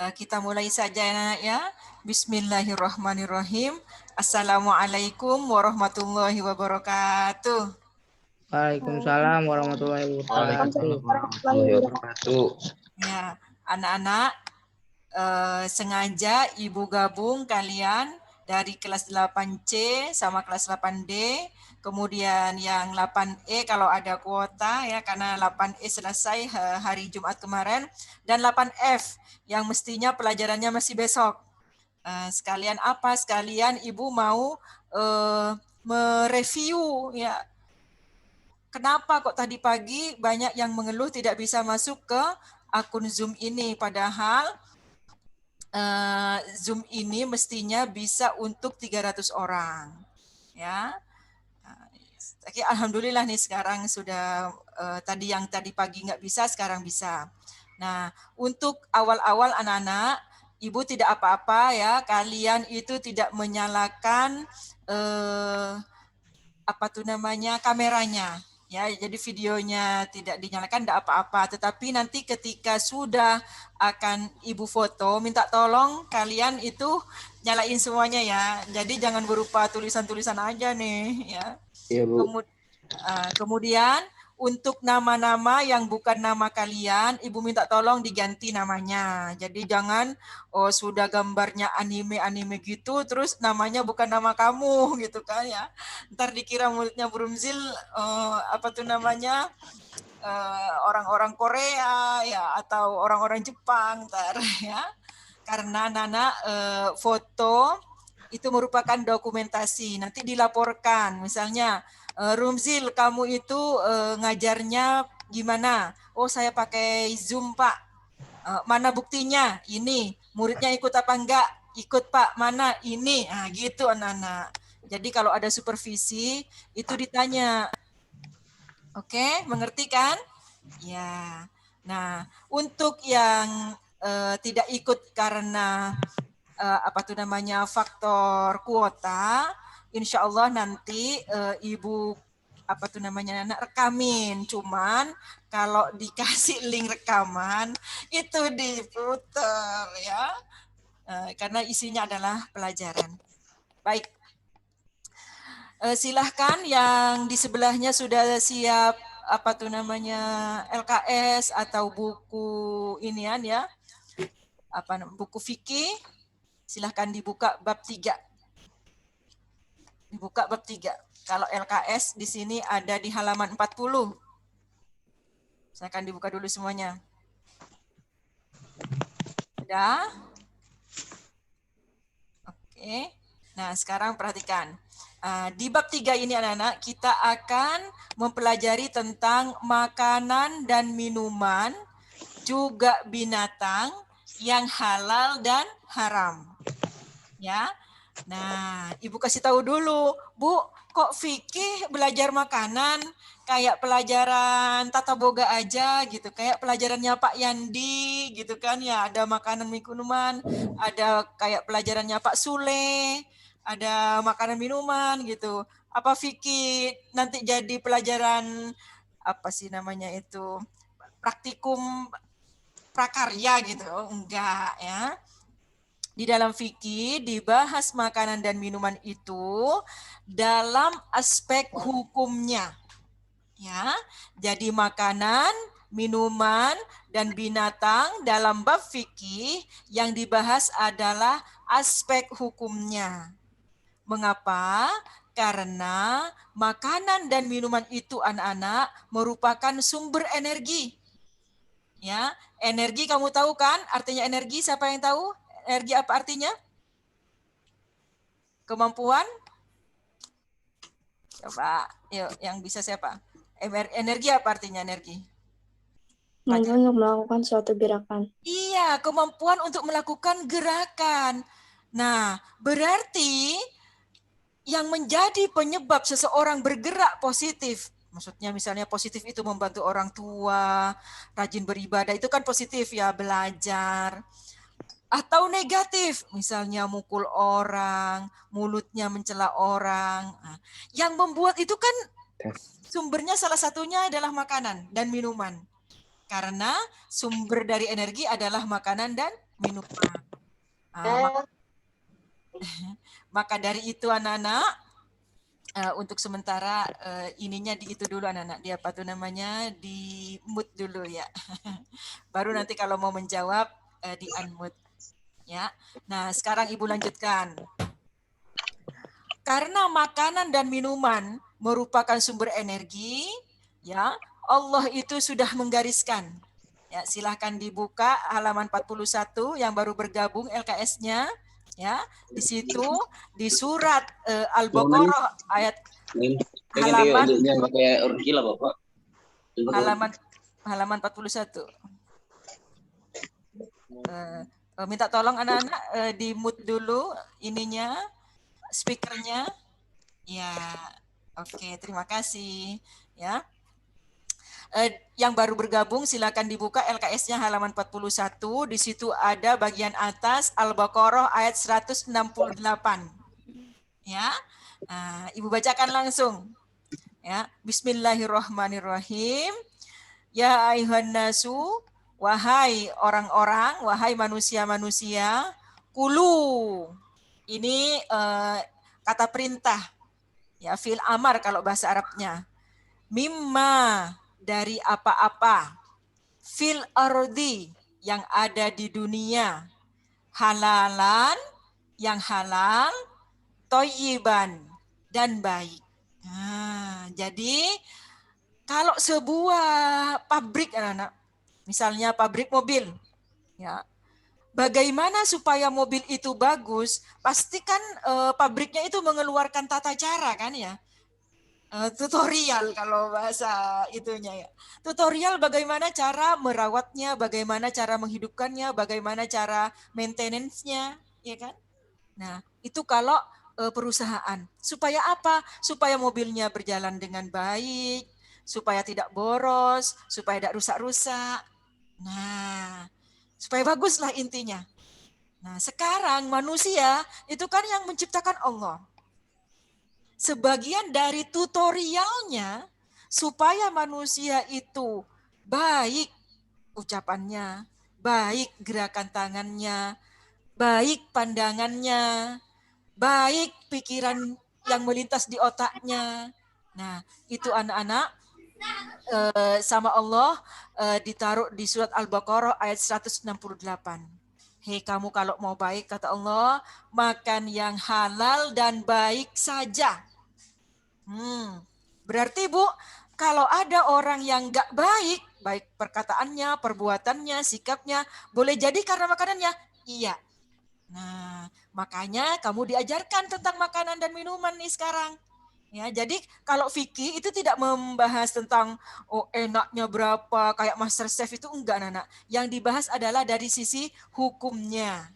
Kita mulai saja ya. Bismillahirrahmanirrahim. Assalamualaikum warahmatullahi wabarakatuh. Waalaikumsalam warahmatullahi wabarakatuh. Waalaikumsalam warahmatullahi wabarakatuh. Ya, anak-anak, sengaja Ibu gabung kalian dari kelas 8C sama kelas 8D, kemudian yang 8E kalau ada kuota ya, karena 8E selesai hari Jumat kemarin, dan 8F yang mestinya pelajarannya masih besok. Sekalian apa? Sekalian Ibu mau mereview ya. Kenapa kok tadi pagi banyak yang mengeluh tidak bisa masuk ke akun Zoom ini, padahal Zoom ini mestinya bisa untuk 300 orang. Ya. Alhamdulillah nih sekarang sudah yang tadi pagi nggak bisa, sekarang bisa. Nah, untuk awal-awal anak-anak, Ibu tidak apa-apa ya, kalian itu tidak menyalakan kameranya. Ya, jadi videonya tidak dinyalakan, tidak apa-apa. Tetapi nanti ketika sudah akan Ibu foto, minta tolong kalian itu nyalain semuanya ya. Jadi jangan berupa tulisan-tulisan aja nih ya. Iya, Bu. Kemudian untuk nama-nama yang bukan nama kalian, Ibu minta tolong diganti namanya. Jadi jangan sudah gambarnya anime-anime gitu, terus namanya bukan nama kamu gitu kan ya. Ntar dikira mulutnya Brumzil orang-orang Korea ya atau orang-orang Jepang ntar ya. Karena Nana foto itu merupakan dokumentasi, nanti dilaporkan. Misalnya, Rumzil, kamu itu ngajarnya gimana? Oh, saya pakai Zoom, Pak. Mana buktinya? Ini. Muridnya ikut apa enggak? Ikut, Pak. Mana? Ini. Nah, gitu, anak-anak. Jadi kalau ada supervisi, itu ditanya. Oke, mengerti kan? Ya. Nah, untuk yang tidak ikut karena faktor kuota, insya Allah nanti Ibu rekamin. Cuman kalau dikasih link rekaman itu diputar ya, karena isinya adalah pelajaran. Baik, silahkan yang di sebelahnya sudah siap LKS atau buku inian ya, buku fikih. Silahkan dibuka bab 3. Dibuka bab 3. Kalau LKS di sini ada di halaman 40. Silahkan dibuka dulu semuanya. Sudah? Oke. Nah, sekarang perhatikan. Di bab 3 ini anak-anak, kita akan mempelajari tentang makanan dan minuman, juga binatang yang halal dan haram. Ya. Nah, Ibu kasih tahu dulu, Bu, kok fikih belajar makanan kayak pelajaran tata boga aja gitu, kayak pelajarannya Pak Yandi gitu kan ya, ada makanan minuman, ada kayak pelajarannya Pak Sule, ada makanan minuman gitu. Apa fikih nanti jadi pelajaran praktikum prakarya gitu? Oh, enggak ya. Di dalam fikih dibahas makanan dan minuman itu dalam aspek hukumnya. Ya. Jadi makanan, minuman, dan binatang dalam bab fikih yang dibahas adalah aspek hukumnya. Mengapa? Karena makanan dan minuman itu anak-anak merupakan sumber energi. Ya, energi kamu tahu kan? Artinya energi, siapa yang tahu? Energi apa artinya? Kemampuan? Coba, yuk, yang bisa siapa? Energi apa artinya energi? Kemampuan untuk melakukan suatu gerakan. Iya, kemampuan untuk melakukan gerakan. Nah, berarti yang menjadi penyebab seseorang bergerak positif, maksudnya misalnya positif itu membantu orang tua, rajin beribadah, itu kan positif ya, belajar. Atau negatif, misalnya mukul orang, mulutnya mencela orang. Nah, yang membuat itu kan sumbernya salah satunya adalah makanan dan minuman. Karena sumber dari energi adalah makanan dan minuman. Ah, maka dari itu anak-anak, untuk sementara ininya di itu dulu anak-anak, di apa tuh namanya, di mute dulu ya. Baru nanti kalau mau menjawab di unmute ya. Nah, sekarang Ibu lanjutkan. Karena makanan dan minuman merupakan sumber energi, ya, Allah itu sudah menggariskan. Ya, silahkan dibuka halaman 41 yang baru bergabung LKS-nya. Ya, di situ di surat Al-Baqarah ayat halaman 41. Minta tolong anak-anak di mute dulu ininya, speakernya. Ya, oke, terima kasih. Ya. Yang baru bergabung silakan dibuka LKS-nya halaman 41. Di situ ada bagian atas Al-Baqarah ayat 168. Ya. Nah, Ibu bacakan langsung. Ya, Bismillahirrahmanirrahim. Ya ayuhan nasu, wahai orang-orang, wahai manusia-manusia, kulu. Ini kata perintah. Ya, fi'il amar kalau bahasa Arabnya. Mimma, dari apa-apa, fil ardi, yang ada di dunia, halalan, yang halal, thayyiban, dan baik. Nah, jadi kalau sebuah pabrik anak-anak, misalnya pabrik mobil, ya, bagaimana supaya mobil itu bagus? Pastikan pabriknya itu mengeluarkan tata cara kan ya. Tutorial kalau bahasa itunya ya. Tutorial bagaimana cara merawatnya, bagaimana cara menghidupkannya, bagaimana cara maintenance-nya, ya kan? Nah, itu kalau perusahaan. Supaya apa? Supaya mobilnya berjalan dengan baik, supaya tidak boros, supaya tidak rusak-rusak. Nah, supaya baguslah intinya. Nah, sekarang manusia itu kan yang menciptakan Allah. Sebagian dari tutorialnya supaya manusia itu baik ucapannya, baik gerakan tangannya, baik pandangannya, baik pikiran yang melintas di otaknya. Nah, itu anak-anak sama Allah ditaruh di surat Al-Baqarah ayat 168. Hei kamu kalau mau baik, kata Allah, makan yang halal dan baik saja. Berarti Bu, kalau ada orang yang nggak baik, baik perkataannya, perbuatannya, sikapnya, boleh jadi karena makanannya? Iya. Nah, makanya kamu diajarkan tentang makanan dan minuman nih sekarang. Ya, jadi kalau fikih itu tidak membahas tentang enaknya berapa kayak Master Chef itu enggak, Nana. Yang dibahas adalah dari sisi hukumnya.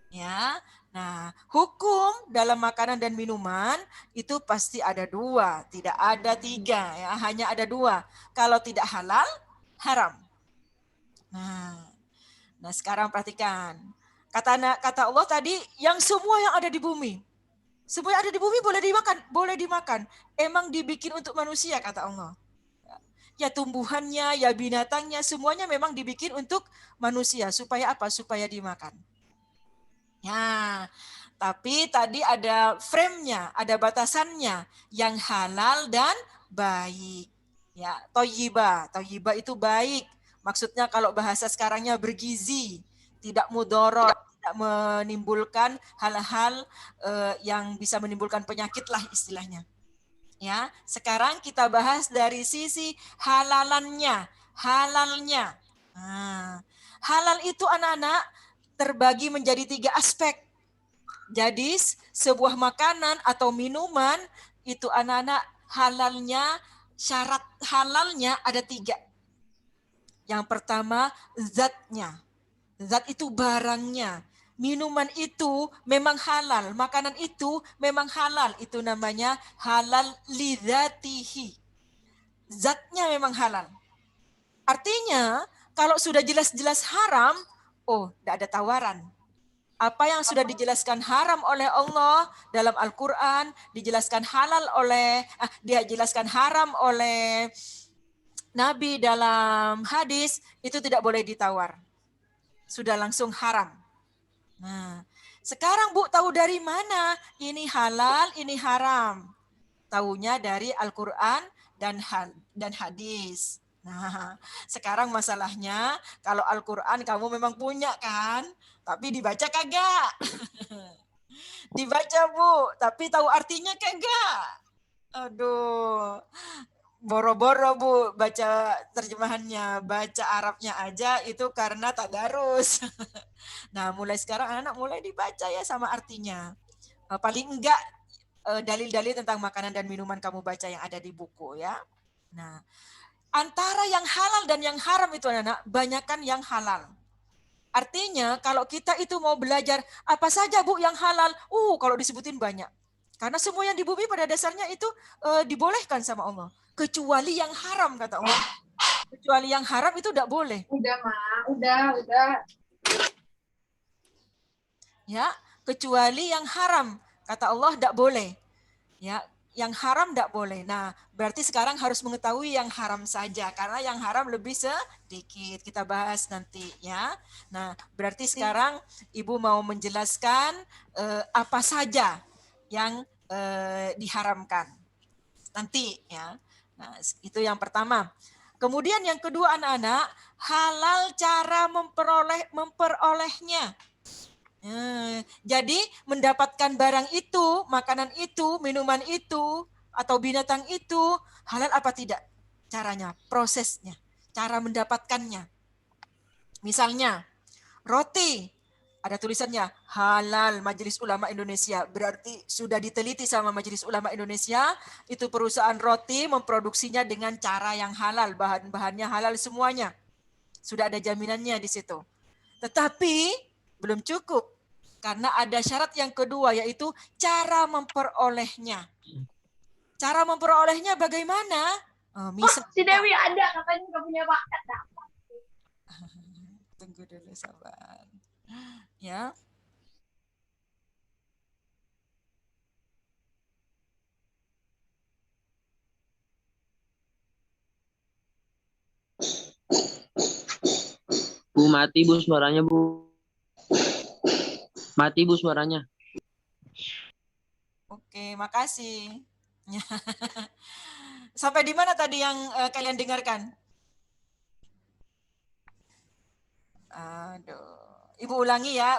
Ya. Nah, hukum dalam makanan dan minuman itu pasti ada dua, tidak ada tiga, ya, hanya ada dua. Kalau tidak halal, haram. Nah, sekarang perhatikan. Kata Allah tadi, yang semua yang ada di bumi, semua yang ada di bumi boleh dimakan. Emang dibikin untuk manusia, kata Allah. Ya tumbuhannya, ya binatangnya, semuanya memang dibikin untuk manusia. Supaya apa? Supaya dimakan. Ya, tapi tadi ada frame-nya, ada batasannya, yang halal dan baik. Ya, thayyibah. Thayyibah itu baik. Maksudnya kalau bahasa sekarangnya bergizi, tidak mudorot, tidak menimbulkan hal-hal yang bisa menimbulkan penyakit lah istilahnya. Ya, sekarang kita bahas dari sisi halalannya, halalnya. Nah, halal itu anak-anak terbagi menjadi 3 aspek. Jadi sebuah makanan atau minuman itu anak-anak halalnya, syarat halalnya ada 3. Yang pertama zatnya. Zat itu barangnya. Minuman itu memang halal. Makanan itu memang halal. Itu namanya halal lidzatihi. Zatnya memang halal. Artinya kalau sudah jelas-jelas haram, tidak ada tawaran. Apa yang sudah dijelaskan haram oleh Allah dalam Al-Quran, dijelaskan haram oleh Nabi dalam hadis, itu tidak boleh ditawar. sudah langsung haram. Nah, sekarang Bu tahu dari mana ini halal, ini haram? Taunya dari Al-Quran dan hadis. Nah, sekarang masalahnya kalau Al-Quran kamu memang punya kan, tapi dibaca kagak? Dibaca Bu, tapi tahu artinya kagak? Aduh, boro-boro Bu baca terjemahannya, baca Arabnya aja itu karena tadarus. Nah, mulai sekarang anak-anak mulai dibaca ya sama artinya. Paling enggak dalil-dalil tentang makanan dan minuman kamu baca yang ada di buku ya. Nah, antara yang halal dan yang haram itu anak-anak, banyakkan yang halal. Artinya kalau kita itu mau belajar apa saja Bu yang halal, kalau disebutin banyak. Karena semua yang di bumi pada dasarnya itu dibolehkan sama Allah. Kecuali yang haram kata Allah. Kecuali yang haram itu tidak boleh. Udah, Ma. Udah. Ya, kecuali yang haram kata Allah tidak boleh. Ya, yang haram tidak boleh. Nah, berarti sekarang harus mengetahui yang haram saja karena yang haram lebih sedikit. Kita bahas nanti ya. Nah, berarti sekarang Ibu mau menjelaskan apa saja yang diharamkan nanti ya. Nah, itu yang pertama. Kemudian yang kedua anak-anak, halal cara memperolehnya. Jadi mendapatkan barang itu, makanan itu, minuman itu, atau binatang itu, halal apa tidak? Caranya, prosesnya, cara mendapatkannya. Misalnya, roti, ada tulisannya halal Majelis Ulama Indonesia, berarti sudah diteliti sama Majelis Ulama Indonesia, itu perusahaan roti memproduksinya dengan cara yang halal, bahan-bahannya halal semuanya. Sudah ada jaminannya di situ. Tetapi belum cukup. Karena ada syarat yang kedua yaitu cara memperolehnya. Cara memperolehnya bagaimana? Misalnya, Si Dewi ada katanya nggak punya bakat. tunggu dulu sabar. Ya. Bu, mati Bu suaranya Bu. Mati Bu suaranya. Oke, makasih. Sampai di mana tadi yang kalian dengarkan? Aduh. Ibu ulangi ya,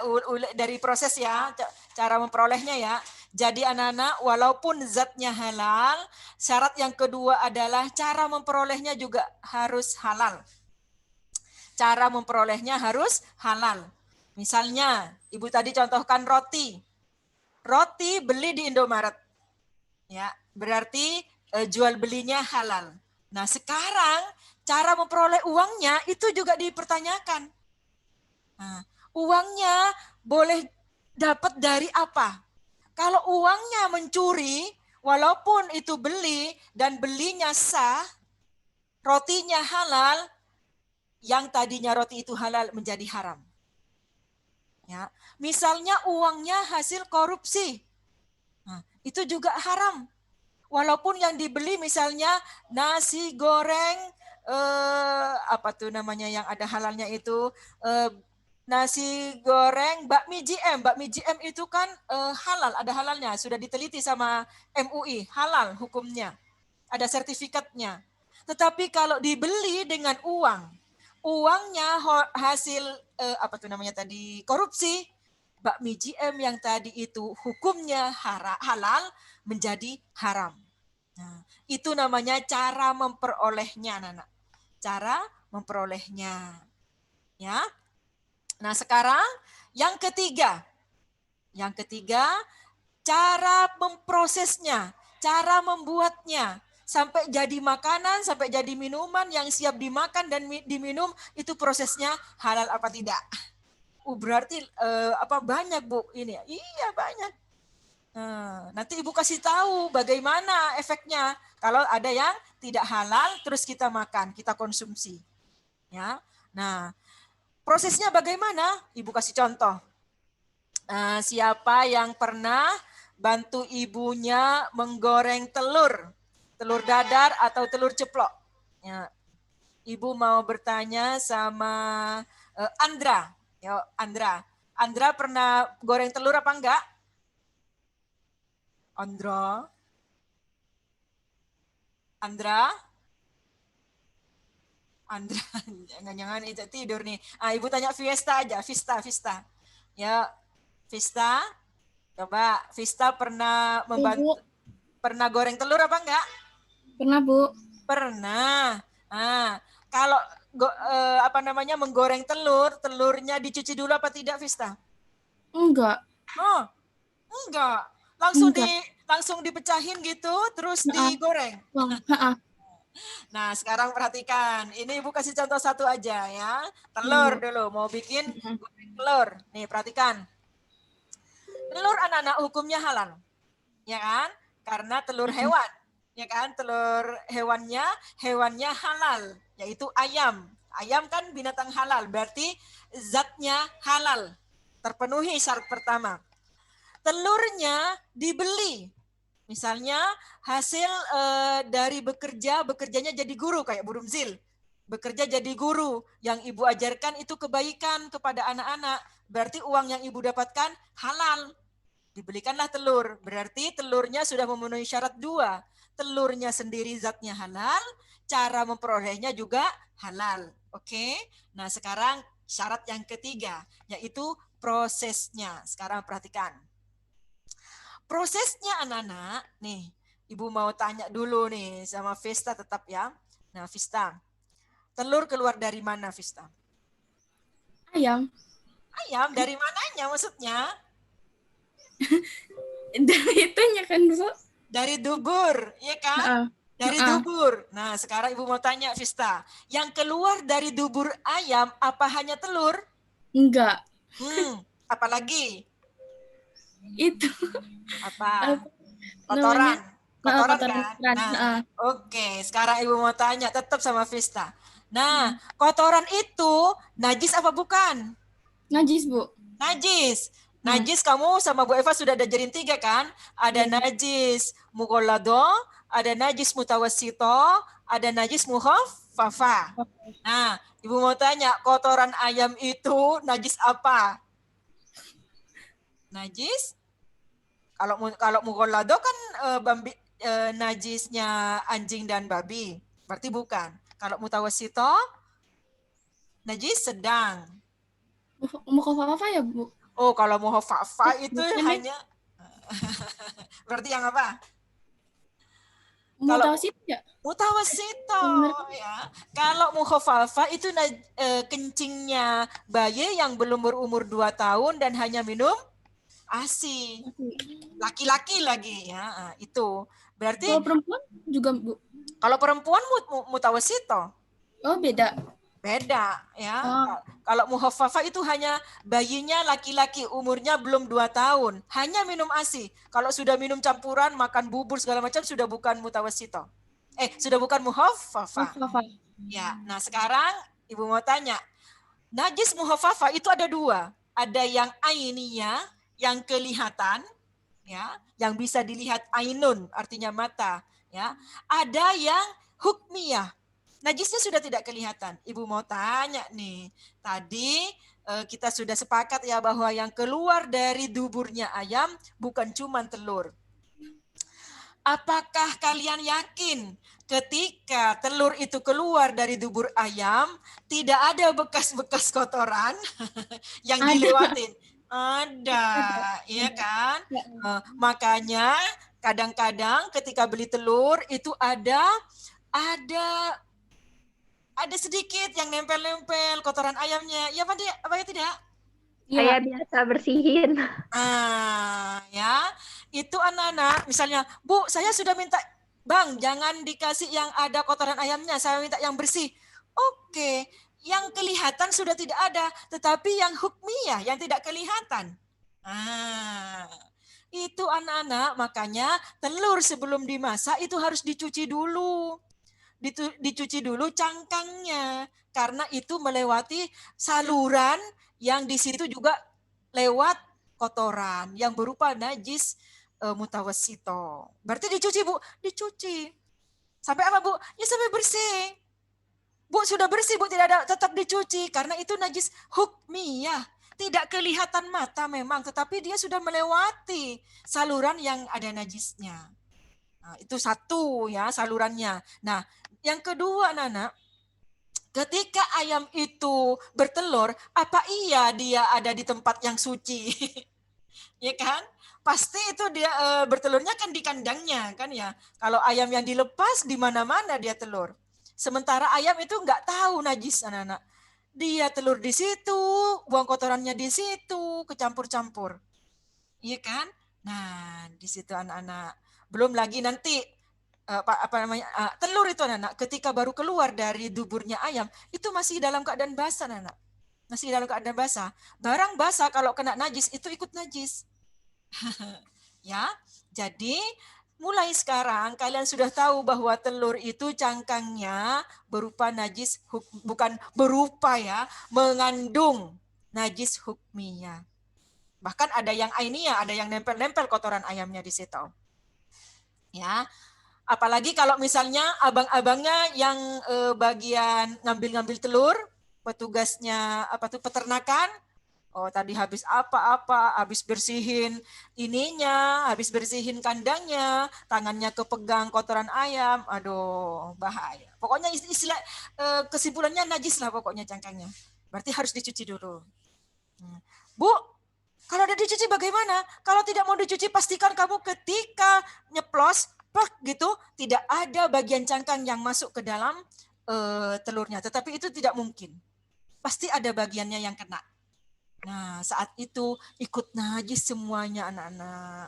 dari proses ya, cara memperolehnya ya. Jadi anak-anak, walaupun zatnya halal, syarat yang kedua adalah cara memperolehnya juga harus halal. Cara memperolehnya harus halal. Misalnya, Ibu tadi contohkan roti. Roti beli di Indomaret. Ya, berarti jual belinya halal. Nah, sekarang cara memperoleh uangnya itu juga dipertanyakan. Nah, uangnya boleh dapat dari apa? Kalau uangnya mencuri, walaupun itu beli dan belinya sah, rotinya halal, yang tadinya roti itu halal menjadi haram. Ya, misalnya uangnya hasil korupsi, nah, itu juga haram. Walaupun yang dibeli misalnya nasi goreng, apa tuh namanya yang ada halalnya itu, nasi goreng bakmi GM. Bakmi GM itu kan halal, ada halalnya, sudah diteliti sama MUI, halal hukumnya, ada sertifikatnya. Tetapi kalau dibeli dengan uangnya hasil apa tuh namanya tadi korupsi, bakmi GM yang tadi itu hukumnya halal menjadi haram. Nah, itu namanya cara memperolehnya, anak-anak. Cara memperolehnya. Ya. Nah, sekarang yang ketiga. Yang ketiga, cara memprosesnya, cara membuatnya sampai jadi makanan, sampai jadi minuman yang siap dimakan dan diminum, itu prosesnya halal apa tidak? Berarti apa banyak Bu ini? Iya banyak. Nanti Ibu kasih tahu bagaimana efeknya kalau ada yang tidak halal terus kita makan, kita konsumsi. Ya. Nah, prosesnya bagaimana? Ibu kasih contoh. Siapa yang pernah bantu ibunya menggoreng telur dadar atau telur ceplok? Ya. Ibu mau bertanya sama Andra. Yuk, Andra. Andra pernah goreng telur apa enggak? Andra? Andra? Andra, jangan-jangan itu tidur nih. Ibu tanya Vista aja, Vista. Ya, Vista. Coba, Vista pernah membantu, pernah goreng telur apa enggak? Pernah, Bu. Pernah. Kalau menggoreng telur, telurnya dicuci dulu apa tidak, Vista? Enggak. Oh, enggak. Langsung dipecahin gitu, terus digoreng. Nah, sekarang perhatikan. Ini Ibu kasih contoh satu aja ya. Telur dulu, mau bikin goreng telur. Nih, perhatikan. Telur anak-anak hukumnya halal. Ya kan? Karena telur hewan. Ya kan? Telur hewannya halal, yaitu ayam. Ayam kan binatang halal, berarti zatnya halal. Terpenuhi syarat pertama. Telurnya dibeli. Misalnya hasil dari bekerjanya jadi guru kayak Bu Rumzil. Bekerja jadi guru, yang Ibu ajarkan itu kebaikan kepada anak-anak. Berarti uang yang Ibu dapatkan halal. Dibelikanlah telur, berarti telurnya sudah memenuhi syarat 2. Telurnya sendiri zatnya halal, cara memperolehnya juga halal. Oke, nah sekarang syarat yang ketiga, yaitu prosesnya. Sekarang perhatikan. Prosesnya anak-anak, nih Ibu mau tanya dulu nih sama Vista tetap ya. Nah Vista, telur keluar dari mana Vista? Ayam. Ayam dari mananya maksudnya? Dari itunya kan, Bu. Dari dubur, iya kan? Dari dubur. Nah, sekarang Ibu mau tanya, Vista. Yang keluar dari dubur ayam, apa hanya telur? Enggak. Apalagi? Itu. Apa? Kotoran. Kotoran kan? Nah, oke. Sekarang Ibu mau tanya, tetap sama Vista. Nah, kotoran itu najis apa bukan? Najis, Bu. Najis. Najis kamu sama Bu Eva sudah diajarin 3 kan? Ada najis mughollado, ada najis mutawassito, ada najis mukhaffafa. Nah, Ibu mau tanya, kotoran ayam itu najis apa? Najis? Kalau mughollado kan najisnya anjing dan babi. Berarti bukan. Kalau mutawassito najis sedang. Mukhaffafa ya, Bu? Oh, kalau mukhaffafa itu bukan hanya berarti yang apa? Mutawassito ya? Mutawassito ya. Kalau mukhaffafa itu kencingnya bayi yang belum berumur 2 tahun dan hanya minum ASI. Laki-laki lagi ya. Itu. Berarti kalau perempuan juga, Bu? Kalau perempuan mutawassito. Oh, beda. Beda ya. Kalau mukhaffafa itu hanya bayinya laki-laki umurnya belum 2 tahun, hanya minum ASI. Kalau sudah minum campuran, makan bubur segala macam sudah bukan mutawassito. Sudah bukan mukhaffafa. Ya, nah sekarang Ibu mau tanya. Najis mukhaffafa itu ada 2. Ada yang ainiyah, yang kelihatan ya, yang bisa dilihat ainun artinya mata ya. Ada yang hukmiyah. Najisnya sudah tidak kelihatan. Ibu mau tanya nih, tadi kita sudah sepakat ya bahwa yang keluar dari duburnya ayam bukan cuma telur. Apakah kalian yakin ketika telur itu keluar dari dubur ayam, tidak ada bekas-bekas kotoran yang dilewatin? Ada, iya kan? Makanya kadang-kadang ketika beli telur itu ada sedikit yang nempel-nempel kotoran ayamnya. Ya, apa ya tidak? Saya biasa bersihin. Ya. Itu anak-anak, misalnya, Bu, saya sudah minta, Bang, jangan dikasih yang ada kotoran ayamnya, saya minta yang bersih. Oke, yang kelihatan sudah tidak ada, tetapi yang hukmiyah, yang tidak kelihatan. Itu anak-anak, makanya telur sebelum dimasak itu harus dicuci dulu. Dicuci dulu cangkangnya karena itu melewati saluran yang di situ juga lewat kotoran yang berupa najis mutawassito. Berarti dicuci, Bu? Dicuci. Sampai apa, Bu? Ya sampai bersih. Bu, sudah bersih, Bu, tidak ada, tetap dicuci karena itu najis hukmiyah. Tidak kelihatan mata memang, tetapi dia sudah melewati saluran yang ada najisnya. Nah, itu satu ya salurannya. Nah, yang kedua, Nana, ketika ayam itu bertelur, apa iya dia ada di tempat yang suci? Ya kan? Pasti itu dia bertelurnya kan di kandangnya kan ya. Kalau ayam yang dilepas di mana-mana dia telur. Sementara ayam itu nggak tahu najis anak-anak. Dia telur di situ, buang kotorannya di situ, kecampur-campur. Iya kan? Nah, di situ anak-anak. Belum lagi nanti apa namanya telur itu anak-anak ketika baru keluar dari duburnya ayam itu masih dalam keadaan basah anak-anak. Masih dalam keadaan basah. Barang basah kalau kena najis itu ikut najis. Ya, jadi mulai sekarang kalian sudah tahu bahwa telur itu cangkangnya berupa najis, bukan berupa ya, mengandung najis hukmiyah. Bahkan ada yang ainiyah, ada yang nempel-nempel kotoran ayamnya di situ. Ya, apalagi kalau misalnya abang-abangnya yang bagian ngambil-ngambil telur, petugasnya apa tuh peternakan. Oh, tadi habis apa-apa, habis bersihin ininya, habis bersihin kandangnya, tangannya kepegang kotoran ayam. Aduh, bahaya. Pokoknya istilah kesimpulannya najis lah pokoknya cangkangnya. Berarti harus dicuci dulu. Bu, kalau udah dicuci bagaimana? Kalau tidak mau dicuci, pastikan kamu ketika nyeplos, gitu, tidak ada bagian cangkang yang masuk ke dalam telurnya. Tetapi itu tidak mungkin. Pasti ada bagiannya yang kena. Nah, saat itu ikut najis semuanya anak-anak.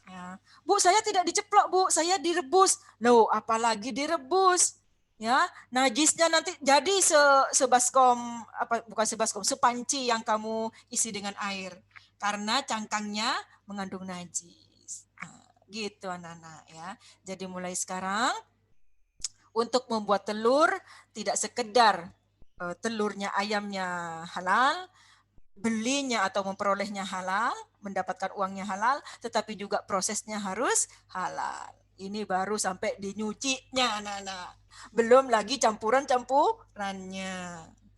Ya. Bu, saya tidak diceplok, Bu. Saya direbus. Loh, apalagi direbus? Ya, najisnya nanti jadi sebaskom apa bukan sebaskom, sepanci yang kamu isi dengan air. Karena cangkangnya mengandung najis. Nah, gitu anak-anak ya. Jadi mulai sekarang untuk membuat telur tidak sekedar telurnya ayamnya halal, belinya atau memperolehnya halal, mendapatkan uangnya halal, tetapi juga prosesnya harus halal. Ini baru sampai dinyucinya anak-anak. Belum lagi campurannya.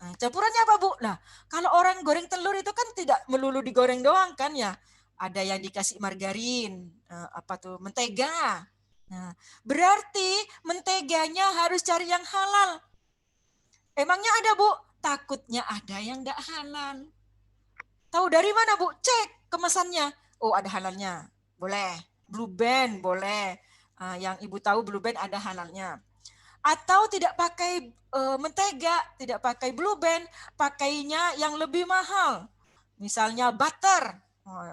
Nah, campurannya apa, Bu? Nah, kalau orang goreng telur itu kan tidak melulu digoreng doang kan ya. Ada yang dikasih margarin, apa tuh, mentega. Nah, berarti menteganya harus cari yang halal. Emangnya ada, Bu? Takutnya ada yang enggak halal. Tahu dari mana, Bu? Cek kemasannya. Oh, ada halalnya. Boleh. Blue Band, boleh. Yang Ibu tahu Blue Band ada halalnya. Atau tidak pakai mentega, tidak pakai Blue Band, pakainya yang lebih mahal. Misalnya butter.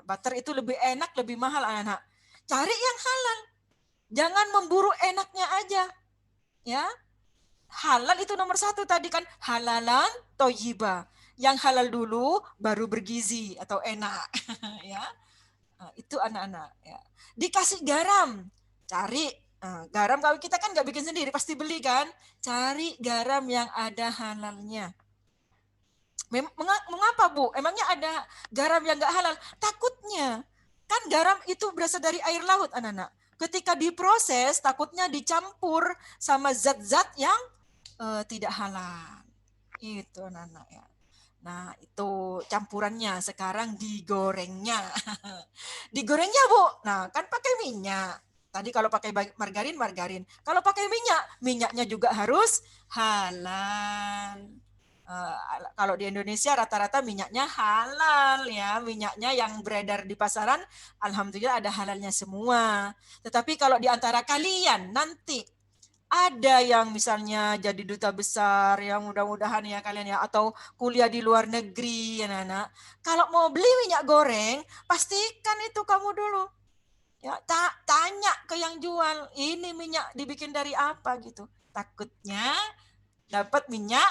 Butter itu lebih enak, lebih mahal anak-anak. Cari yang halal. Jangan memburu enaknya aja. Ya. Halal itu nomor 1 tadi kan. Halalan thayyibah. Yang halal dulu baru bergizi atau enak. Ya. Nah, itu anak-anak ya. Dikasih garam, cari garam. Kalau kita kan nggak bikin sendiri, pasti beli kan. Cari garam yang ada halalnya. Mengapa, Bu? Emangnya ada garam yang nggak halal? Takutnya kan garam itu berasal dari air laut, anak-anak. Ketika diproses, takutnya dicampur sama zat-zat yang tidak halal. Itu anak-anak ya. Nah, itu campurannya. Sekarang digorengnya. Digorengnya, Bu. Nah, kan pakai minyak. Tadi kalau pakai margarin, margarin. Kalau pakai minyak, minyaknya juga harus halal. Kalau di Indonesia rata-rata minyaknya halal ya. Minyaknya yang beredar di pasaran, alhamdulillah ada halalnya semua. Tetapi kalau di antara kalian nanti ada yang misalnya jadi duta besar, yang mudah-mudahan ya kalian ya, atau kuliah di luar negeri ya anak. Kalau mau beli minyak goreng, pastikan itu kamu dulu. Ya, tanya ke yang jual, ini minyak dibikin dari apa gitu. Takutnya dapat minyak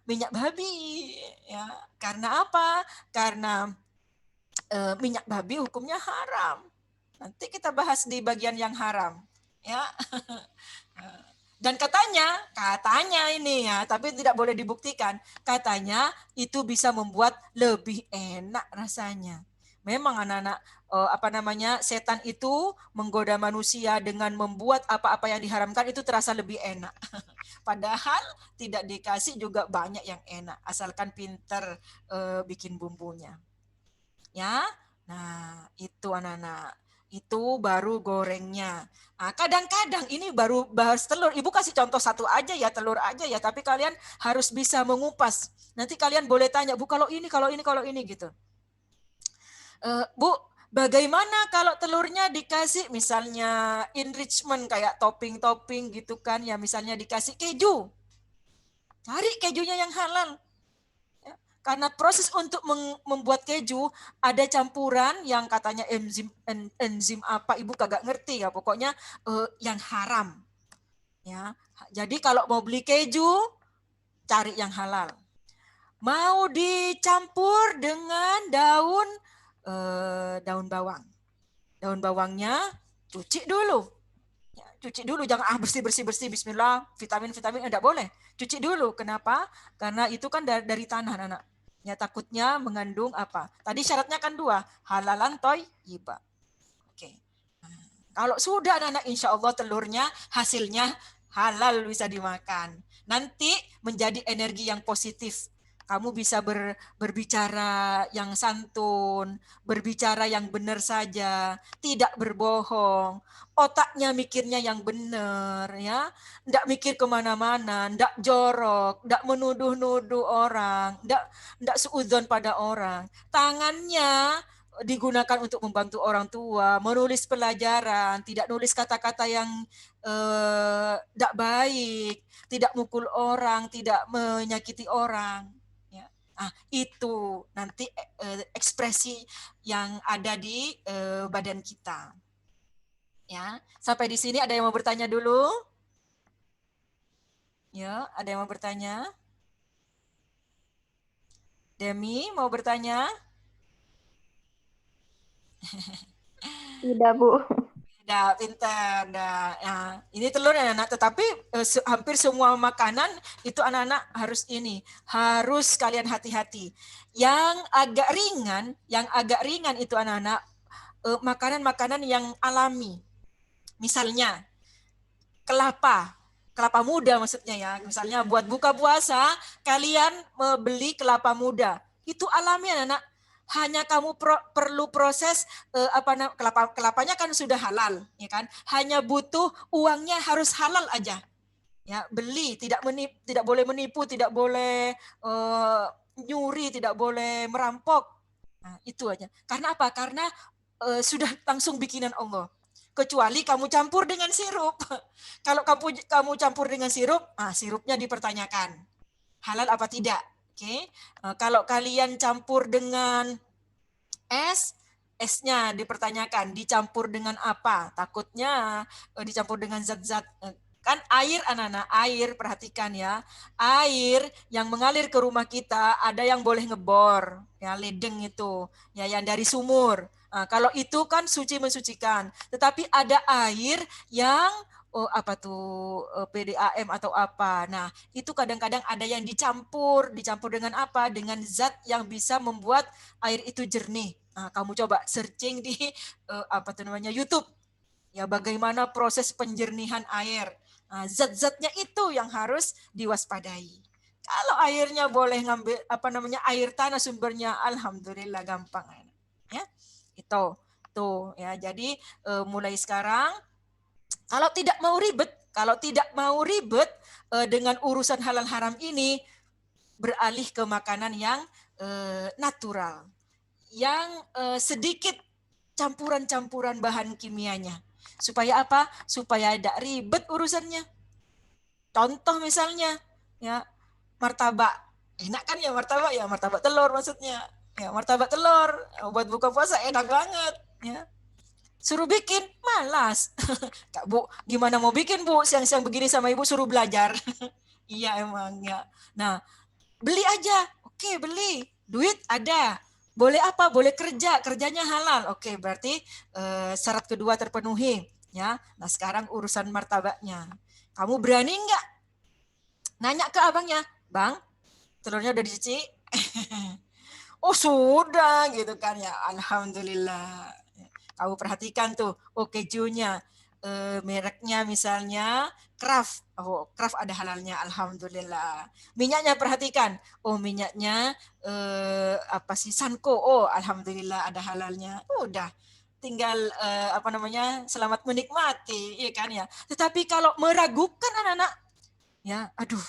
minyak babi ya. Karena apa? Karena minyak babi hukumnya haram. Nanti kita bahas di bagian yang haram. Ya, dan katanya ini ya, tapi tidak boleh dibuktikan. Katanya itu bisa membuat lebih enak rasanya. Memang anak-anak setan itu menggoda manusia dengan membuat apa-apa yang diharamkan itu terasa lebih enak. Padahal tidak dikasih juga banyak yang enak, asalkan pinter bikin bumbunya. Ya, nah itu anak-anak. Itu baru gorengnya. Nah, kadang-kadang ini baru bahas telur. Ibu kasih contoh satu aja ya, telur aja ya. Tapi kalian harus bisa mengupas. Nanti kalian boleh tanya, Bu, kalau ini gitu. Bu, bagaimana kalau telurnya dikasih misalnya enrichment kayak topping-topping gitu kan ya, misalnya dikasih keju. Cari kejunya yang halal. Ya, karena proses untuk membuat keju ada campuran yang katanya enzim apa ibu kagak ngerti ya, pokoknya yang haram. Ya, jadi kalau mau beli keju cari yang halal. Mau dicampur dengan daun bawang. Daun bawangnya cuci dulu. Ya, cuci dulu, jangan bersih bismillah, vitamin enggak boleh. Cuci dulu. Kenapa? Karena itu kan dari tanah anak. Ya, takutnya mengandung apa? Tadi syaratnya kan 2, halalan thayyibah. Oke. Nah, kalau sudah anak-anak insya Allah telurnya hasilnya halal bisa dimakan. Nanti menjadi energi yang positif. Kamu bisa berbicara yang santun, berbicara yang benar saja, tidak berbohong, otaknya mikirnya yang benar, ya, ndak mikir kemana-mana, ndak jorok, ndak menuduh-nuduh orang, ndak suudzon pada orang. Tangannya digunakan untuk membantu orang tua, menulis pelajaran, tidak nulis kata-kata yang tidak baik, tidak mukul orang, tidak menyakiti orang. Ya. Ah, itu nanti ekspresi yang ada di badan kita. Ya, sampai di sini ada yang mau bertanya dulu? Ya, ada yang mau bertanya? Demi mau bertanya? Tidak, Bu. Dah, pintar. Dah. Nah, ini telur anak-anak. Tetapi hampir semua makanan itu anak-anak harus kalian hati-hati. Yang agak ringan itu anak-anak makanan-makanan yang alami. Misalnya kelapa muda maksudnya ya. Misalnya buat buka puasa, kalian beli kelapa muda. Itu alami anak-anak. Hanya kamu perlu proses kelapanya kan sudah halal, ya kan? Hanya butuh uangnya harus halal aja. Ya, beli, tidak boleh menipu, tidak boleh nyuri, tidak boleh merampok. Nah, itu aja. Karena apa? Karena sudah langsung bikinan Allah. Kecuali kamu campur dengan sirup. Kalau kamu campur dengan sirup, sirupnya dipertanyakan. Halal apa tidak? Oke. Kalau kalian campur dengan esnya dipertanyakan, dicampur dengan apa? Takutnya dicampur dengan zat-zat. Kan air anak-anak, air perhatikan ya. Air yang mengalir ke rumah kita ada yang boleh ngebor, ya ledeng itu, ya yang dari sumur. Nah, kalau itu kan suci mensucikan. Tetapi ada air yang PDAM atau apa. Nah, itu kadang-kadang ada yang dicampur dengan apa? Dengan zat yang bisa membuat air itu jernih. Nah, kamu coba searching di YouTube. Ya, bagaimana proses penjernihan air. Nah, zat-zatnya itu yang harus diwaspadai. Kalau airnya boleh ngambil air tanah sumbernya, alhamdulillah gampang. Ya, itu tuh ya. Jadi mulai sekarang kalau tidak mau ribet dengan urusan halal haram ini, beralih ke makanan yang natural, yang sedikit campuran-campuran bahan kimianya. Supaya apa? Supaya tidak ribet urusannya. Contoh misalnya, ya martabak. Enak kan ya martabak telur maksudnya. Ya martabak telur buat buka puasa enak banget. Ya. Suruh bikin, malas. Kak Bu, gimana mau bikin Bu? Siang-siang begini sama Ibu suruh belajar. Iya emang ya. Nah, beli aja. Oke, beli. Duit ada. Boleh apa? Boleh kerja. Kerjanya halal. Oke, berarti syarat kedua terpenuhi. Ya. Nah, sekarang urusan martabaknya. Kamu berani nggak? Nanya ke abangnya, Bang, telurnya udah dicuci? Oh sudah gitu kan ya, alhamdulillah. Kamu perhatikan tuh, oh kejunya, mereknya misalnya Kraft. Oh Kraft ada halalnya, alhamdulillah. Minyaknya perhatikan, oh minyaknya apa sih Sanko, oh alhamdulillah ada halalnya. Udah, tinggal apa namanya, selamat menikmati, ya kan ya. Tetapi kalau meragukan anak-anak, ya aduh,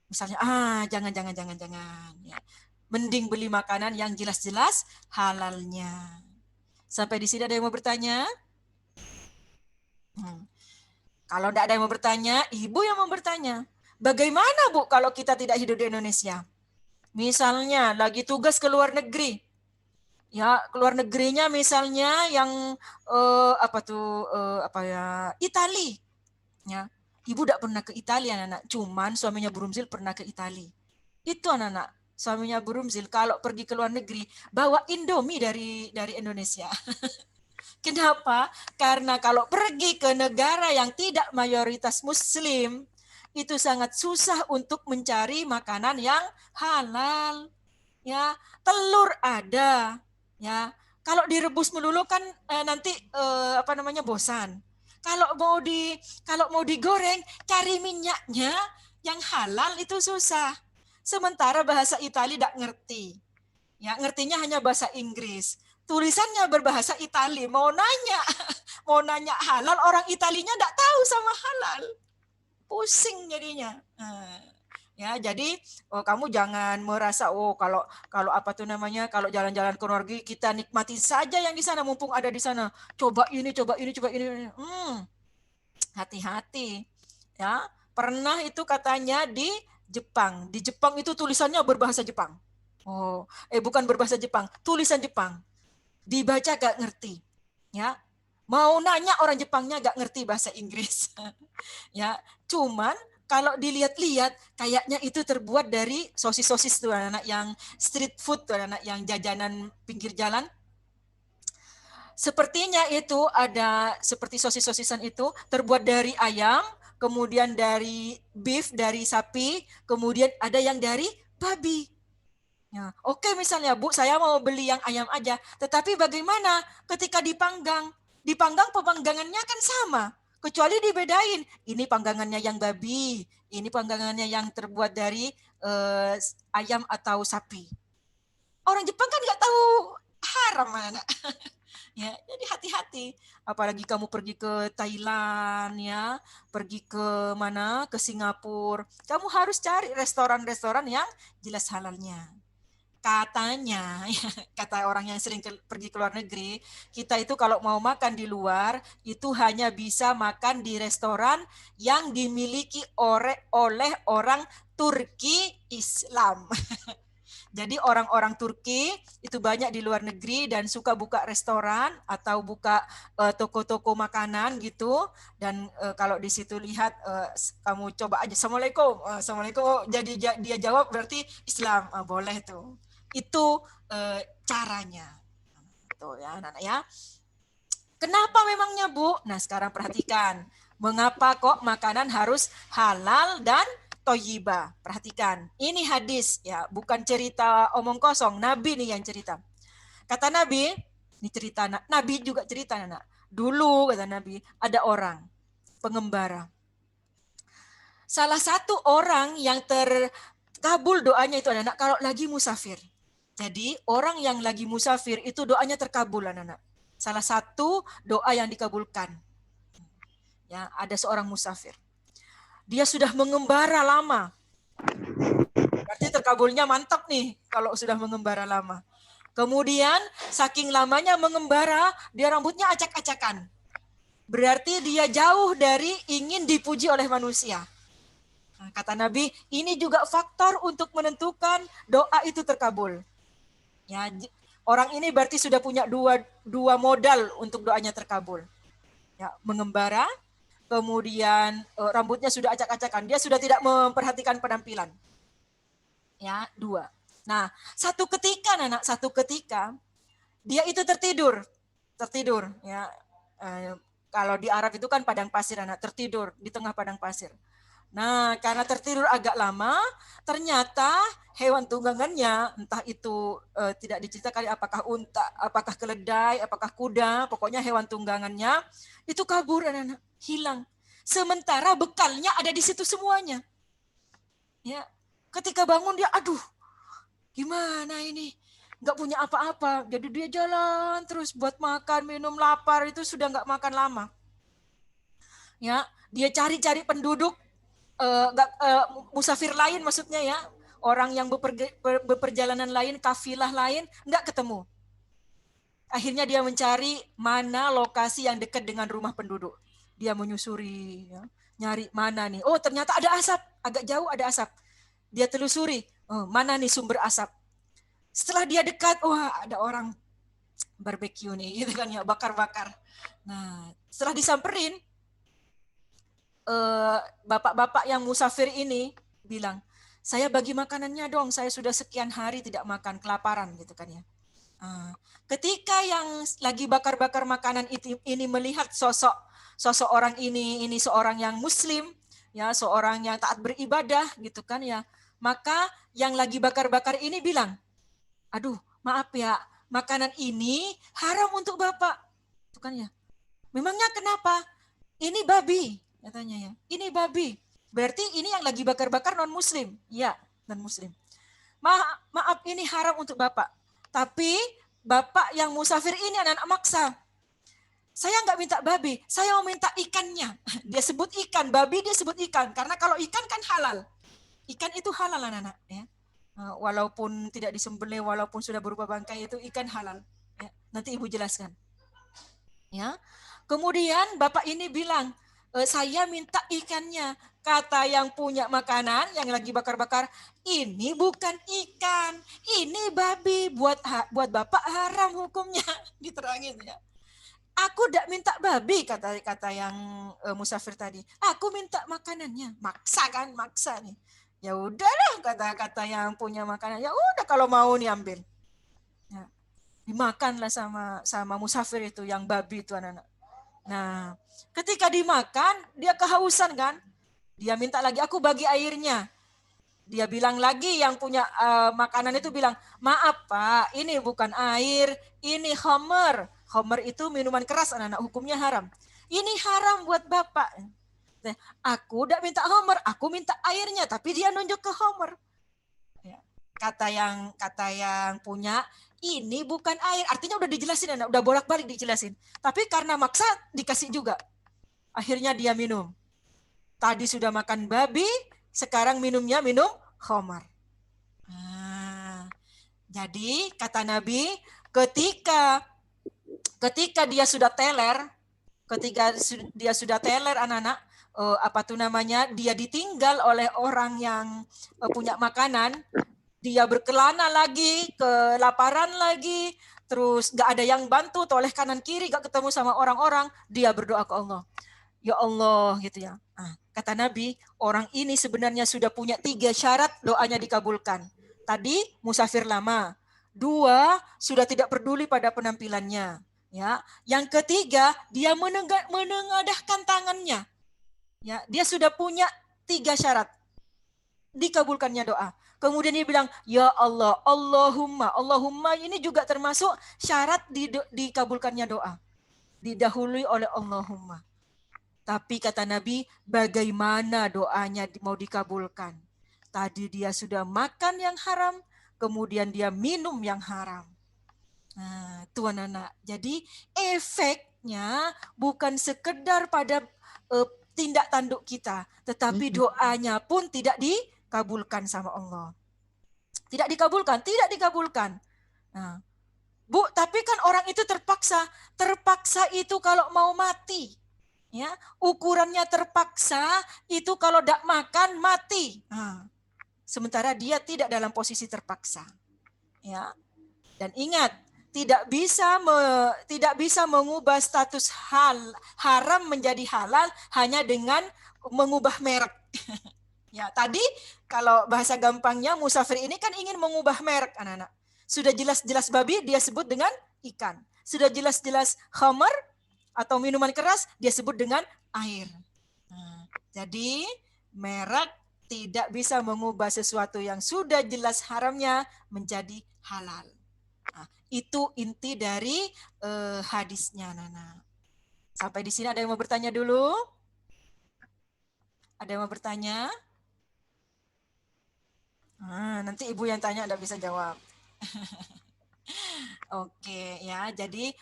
misalnya jangan ya. Mending beli makanan yang jelas-jelas halalnya. Sampai di sini ada yang mau bertanya? Kalau tidak ada yang mau bertanya, ibu yang mau bertanya. Bagaimana Bu kalau kita tidak hidup di Indonesia? Misalnya lagi tugas ke luar negeri. Ya, keluar negerinya misalnya yang Itali. Ya. Ibu tidak pernah ke Italia, anak-anak. Cuman suaminya Burumzil pernah ke Italia. Itu anak-anak. Suaminya Burumzil kalau pergi ke luar negeri bawa Indomie dari Indonesia. Kenapa? Karena kalau pergi ke negara yang tidak mayoritas Muslim, itu sangat susah untuk mencari makanan yang halal. Ya, telur ada. Ya, kalau direbus melulu kan nanti bosan. Kalau mau digoreng, cari minyaknya yang halal itu susah. Sementara bahasa Italia tidak ngerti. Ya, ngertinya hanya bahasa Inggris. Tulisannya berbahasa Italia. Mau nanya halal, orang Italinya tidak tahu sama halal. Pusing jadinya. Ya, jadi kamu jangan merasa kalau jalan-jalan ke luar negeri kita nikmati saja yang di sana mumpung ada di sana. Coba ini. Hati-hati. Ya, pernah itu katanya di Jepang. Di Jepang itu tulisannya berbahasa Jepang. Bukan berbahasa Jepang, tulisan Jepang. Dibaca gak ngerti. Ya. Mau nanya orang Jepangnya gak ngerti bahasa Inggris. Ya, cuman kalau dilihat-lihat kayaknya itu terbuat dari sosis-sosis tuh anak yang street food tuh anak yang jajanan pinggir jalan. Sepertinya itu ada seperti sosis-sosisan itu terbuat dari ayam, kemudian dari beef, dari sapi, kemudian ada yang dari babi. Ya, oke misalnya Bu, saya mau beli yang ayam aja. Tetapi bagaimana ketika dipanggang? Dipanggang pemanggangannya kan sama. Kecuali dibedain. Ini panggangannya yang babi. Ini panggangannya yang terbuat dari ayam atau sapi. Orang Jepang kan nggak tahu haram anak. Ya, jadi hati-hati. Apalagi kamu pergi ke Thailand ya, pergi ke mana? Ke Singapura. Kamu harus cari restoran-restoran yang jelas halalnya. Katanya, kata orang yang sering pergi ke luar negeri, kita itu kalau mau makan di luar, itu hanya bisa makan di restoran yang dimiliki oleh orang Turki Islam. Jadi orang-orang Turki itu banyak di luar negeri dan suka buka restoran atau buka toko-toko makanan gitu. Dan kalau di situ lihat, kamu coba aja, Assalamualaikum. Assalamualaikum. Oh, jadi dia jawab berarti Islam. Boleh tuh. Itu caranya. Tuh ya, anak-anak ya. Kenapa memangnya Bu? Nah sekarang perhatikan. Mengapa kok makanan harus halal dan toyiba? Perhatikan. Ini hadis ya, bukan cerita omong kosong. Nabi nih yang cerita. Kata Nabi, ini cerita Nabi juga cerita anak. Dulu kata Nabi ada orang pengembara. Salah satu orang yang terkabul doanya itu anak kalau lagi musafir. Jadi orang yang lagi musafir itu doanya terkabul anak-anak. Salah satu doa yang dikabulkan. Ya, ada seorang musafir. Dia sudah mengembara lama. Berarti terkabulnya mantap nih kalau sudah mengembara lama. Kemudian saking lamanya mengembara, dia rambutnya acak-acakan. Berarti dia jauh dari ingin dipuji oleh manusia. Nah, kata Nabi, ini juga faktor untuk menentukan doa itu terkabul. Ya, orang ini berarti sudah punya dua modal untuk doanya terkabul. Ya, mengembara, kemudian rambutnya sudah acak-acakan. Dia sudah tidak memperhatikan penampilan. Ya, dua. Nah, satu ketika dia itu tertidur. Ya, kalau di Arab itu kan padang pasir anak, tertidur di tengah padang pasir. Nah, karena tertidur agak lama, ternyata hewan tunggangannya, entah itu tidak diceritakan apakah unta, apakah keledai, apakah kuda, pokoknya hewan tunggangannya itu kabur, anak-anak, hilang. Sementara bekalnya ada di situ semuanya. Ya, ketika bangun dia, aduh, gimana ini? Nggak punya apa-apa. Jadi dia jalan terus buat makan, minum, lapar, itu sudah nggak makan lama. Ya, dia cari-cari penduduk, musafir lain maksudnya ya, orang yang beperjalanan lain, kafilah lain, nggak ketemu. Akhirnya dia mencari mana lokasi yang dekat dengan rumah penduduk. Dia menyusuri, ya, nyari mana nih. Oh, ternyata ada asap, agak jauh ada asap. Dia telusuri, oh, mana nih sumber asap. Setelah dia dekat, wah ada orang barbecue nih, gitu kan ya, bakar-bakar. Nah, setelah disamperin, bapak-bapak yang musafir ini bilang, saya bagi makanannya dong, saya sudah sekian hari tidak makan, kelaparan gitu kan ya. Ketika yang lagi bakar-bakar makanan ini melihat sosok orang ini seorang yang muslim, ya, seorang yang taat beribadah gitu kan ya, maka yang lagi bakar-bakar ini bilang, aduh maaf ya, makanan ini haram untuk bapak, itu kan ya. Memangnya kenapa? Ini babi, katanya ya. Ini babi. Berarti ini yang lagi bakar-bakar non-muslim. Ya, non-muslim. Maaf, ini haram untuk bapak. Tapi bapak yang musafir ini anak-anak maksa. Saya nggak minta babi, saya mau minta ikannya. Dia sebut ikan, babi dia sebut ikan. Karena kalau ikan kan halal. Ikan itu halal anak-anak. Ya. Walaupun tidak disembelih, walaupun sudah berupa bangkai, itu ikan halal. Ya. Nanti ibu jelaskan. Ya. Kemudian bapak ini bilang, saya minta ikannya. Kata yang punya makanan, yang lagi bakar-bakar, ini bukan ikan, ini babi, buat bapak haram hukumnya. Diterangin ya. Aku tidak minta babi, kata yang musafir tadi. Aku minta makanannya. Maksa kan, maksa nih. Ya udahlah, kata yang punya makanan. Ya udah kalau mau nih ambil. Ya. Dimakanlah sama musafir itu, yang babi itu anak-anak. Nah, ketika dimakan, dia kehausan kan? Dia minta lagi, aku bagi airnya. Dia bilang lagi, yang punya makanan itu bilang, maaf Pak, ini bukan air, ini khamr. Khamr itu minuman keras, anak-anak, hukumnya haram. Ini haram buat Bapak. Aku tidak minta khamr, aku minta airnya, tapi dia nunjuk ke khamr. Kata yang punya, ini bukan air. Artinya udah dijelasin, anak, udah bolak-balik dijelasin. Tapi karena maksa dikasih juga. Akhirnya dia minum. Tadi sudah makan babi, sekarang minumnya minum khamar. Jadi kata Nabi, ketika dia sudah teler, anak-anak, dia ditinggal oleh orang yang punya makanan. Dia berkelana lagi, kelaparan lagi, terus gak ada yang bantu, toleh kanan kiri, gak ketemu sama orang-orang, dia berdoa ke Allah. Ya Allah, gitu ya. Kata Nabi, orang ini sebenarnya sudah punya 3 syarat doanya dikabulkan. Tadi musafir lama. 2, sudah tidak peduli pada penampilannya. Ya, yang ketiga, dia menengadahkan tangannya. Ya, dia sudah punya 3 syarat. Dikabulkannya doa. Kemudian dia bilang, ya Allah, Allahumma ini juga termasuk syarat dikabulkannya doa. Didahului oleh Allahumma. Tapi kata Nabi, bagaimana doanya mau dikabulkan? Tadi dia sudah makan yang haram, kemudian dia minum yang haram. Nah, tuan anak. Jadi efeknya bukan sekedar pada tindak tanduk kita, tetapi doanya pun tidak dikabulkan sama Allah. Tidak dikabulkan. Nah, Bu, tapi kan orang itu terpaksa itu kalau mau mati. Ya, ukurannya terpaksa itu kalau tidak makan mati. Nah, sementara dia tidak dalam posisi terpaksa. Ya. Dan ingat, tidak bisa mengubah status haram menjadi halal hanya dengan mengubah merek. Ya, tadi kalau bahasa gampangnya musafir ini kan ingin mengubah merek, anak-anak. Sudah jelas-jelas babi dia sebut dengan ikan. Sudah jelas-jelas khamar atau minuman keras dia sebut dengan air. Nah, jadi merek tidak bisa mengubah sesuatu yang sudah jelas haramnya menjadi halal. Nah, itu inti dari hadisnya, Nana. Sampai di sini ada yang mau bertanya dulu? Ada yang mau bertanya? Nanti ibu yang tanya tidak bisa jawab. Oke ya, jadi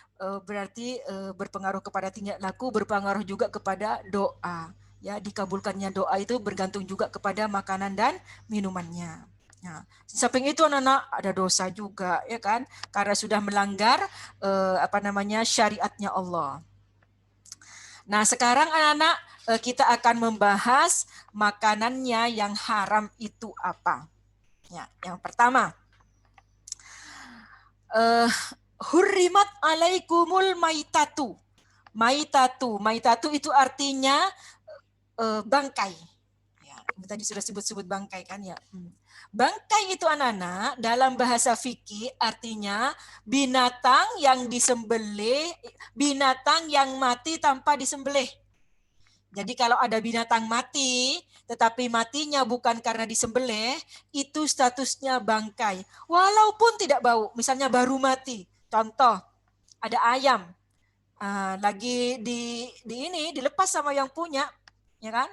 berarti berpengaruh kepada tingkah laku, berpengaruh juga kepada doa. Ya, dikabulkannya doa itu bergantung juga kepada makanan dan minumannya. Nah, samping itu anak-anak ada dosa juga, ya kan? Karena sudah melanggar syariatnya Allah. Nah, sekarang anak-anak kita akan membahas makanannya yang haram itu apa. Ya, yang pertama, hurrimat alaikumul maitatu. Maitatu itu artinya bangkai. Ya, tadi sudah sebut-sebut bangkai kan ya. Bangkai itu anak-anak dalam bahasa fikih artinya binatang yang disembelih, binatang yang mati tanpa disembelih. Jadi kalau ada binatang mati, tetapi matinya bukan karena disembelih, itu statusnya bangkai. Walaupun tidak bau, misalnya baru mati. Contoh, ada ayam lagi dilepas sama yang punya, ya kan?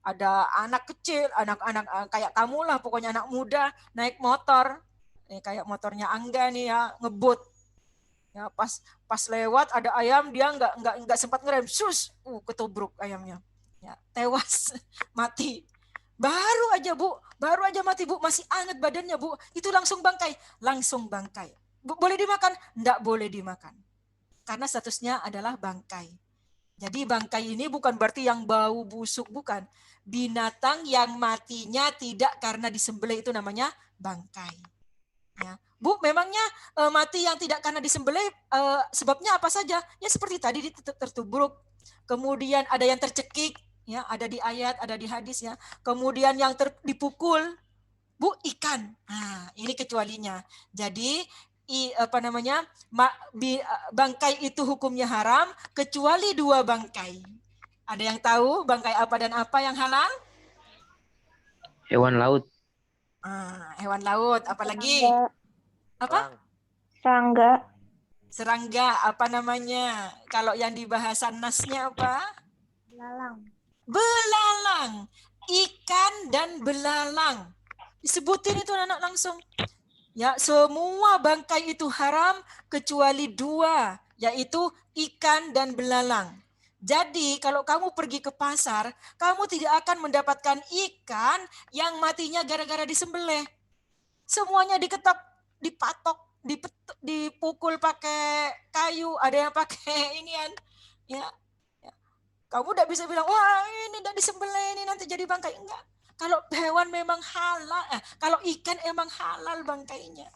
Ada anak kecil, anak-anak kayak kamu lah, pokoknya anak muda naik motor, kayak motornya Angga nih ya, ngebut. Ya, pas lewat ada ayam, dia nggak sempat ngerem, ketubruk ayamnya, ya, tewas, mati. Baru aja mati bu, masih anget badannya bu, itu langsung bangkai. Boleh dimakan? Nggak boleh dimakan, karena statusnya adalah bangkai. Jadi bangkai ini bukan berarti yang bau busuk, bukan. Binatang yang matinya tidak karena disembelih itu namanya bangkai. Ya. Bu, memangnya mati yang tidak karena disembelih sebabnya apa saja? Ya seperti tadi tertubruk, kemudian ada yang tercekik, ya ada di ayat, ada di hadis ya. Kemudian yang dipukul, bu, ikan. Nah, ini kecualinya. Jadi bangkai itu hukumnya haram kecuali 2 bangkai. Ada yang tahu bangkai apa dan apa yang halal? Hewan laut. Hewan laut, apalagi? Apa? Serangga, apa namanya? Kalau yang di bahasa nasnya apa? Belalang. Ikan dan belalang. Disebutin itu anak langsung. Ya, semua bangkai itu haram kecuali 2, yaitu ikan dan belalang. Jadi kalau kamu pergi ke pasar, kamu tidak akan mendapatkan ikan yang matinya gara-gara disembelih. Semuanya diketok, dipatok, dipukul pakai kayu, ada yang pakai inian. Ya. Kamu tidak bisa bilang, wah ini tidak disembelih, ini nanti jadi bangkai. Enggak. Kalau hewan memang halal, kalau ikan emang halal bangkainya.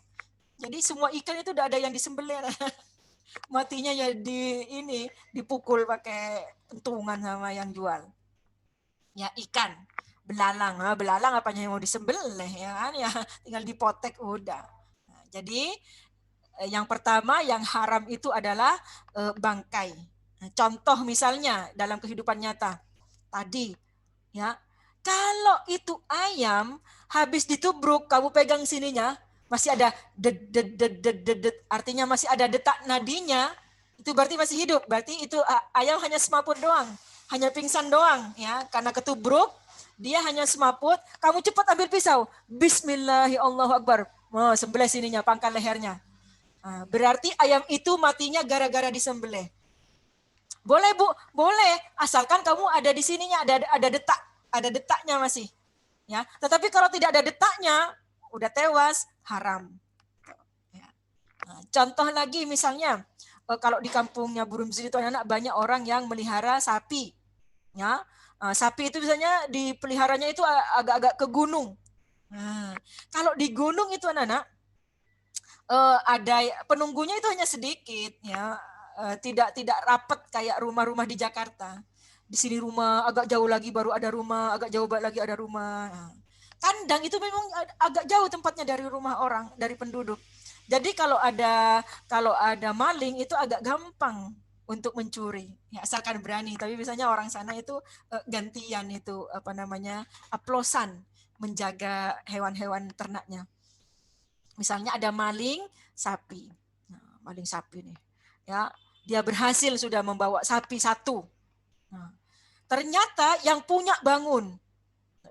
Jadi semua ikan itu udah ada yang disembelih. Matinya ya dipukul pakai pentungan sama yang jual. Ya ikan, belalang apanya yang mau disembelih ya kan ya, tinggal dipotek udah. Nah, jadi yang pertama yang haram itu adalah bangkai. Nah, contoh misalnya dalam kehidupan nyata tadi ya. Kalau itu ayam habis ditubruk, kamu pegang sininya, masih ada artinya masih ada detak nadinya, itu berarti masih hidup. Berarti itu ayam hanya semaput doang, hanya pingsan doang ya, karena ketubruk, dia hanya semaput. Kamu cepat ambil pisau, Bismillahirrahmanirrahim, sembelih sininya, pangkal lehernya. Berarti ayam itu matinya gara-gara disembelih. Boleh bu, boleh, asalkan kamu ada di sininya, ada detaknya masih, ya. Tetapi kalau tidak ada detaknya, udah tewas, haram. Nah, contoh lagi misalnya, kalau di kampungnya Bu Rumzi itu anak banyak orang yang melihara sapi, ya. Sapi itu biasanya dipeliharanya itu agak-agak ke gunung. Nah, kalau di gunung itu anak-anak ada penunggunya itu hanya sedikit, ya. Tidak rapat kayak rumah-rumah di Jakarta. Di sini rumah, agak jauh lagi baru ada rumah, agak jauh lagi ada rumah. Nah, kandang itu memang agak jauh tempatnya dari rumah orang, dari penduduk. Jadi kalau ada maling itu agak gampang untuk mencuri, ya, asalkan berani. Tapi biasanya orang sana itu gantian itu aplosan. menjaga hewan-hewan ternaknya. Misalnya ada maling sapi. Nah, maling sapi nih. Ya, dia berhasil sudah membawa sapi satu. Nah, ternyata yang punya bangun.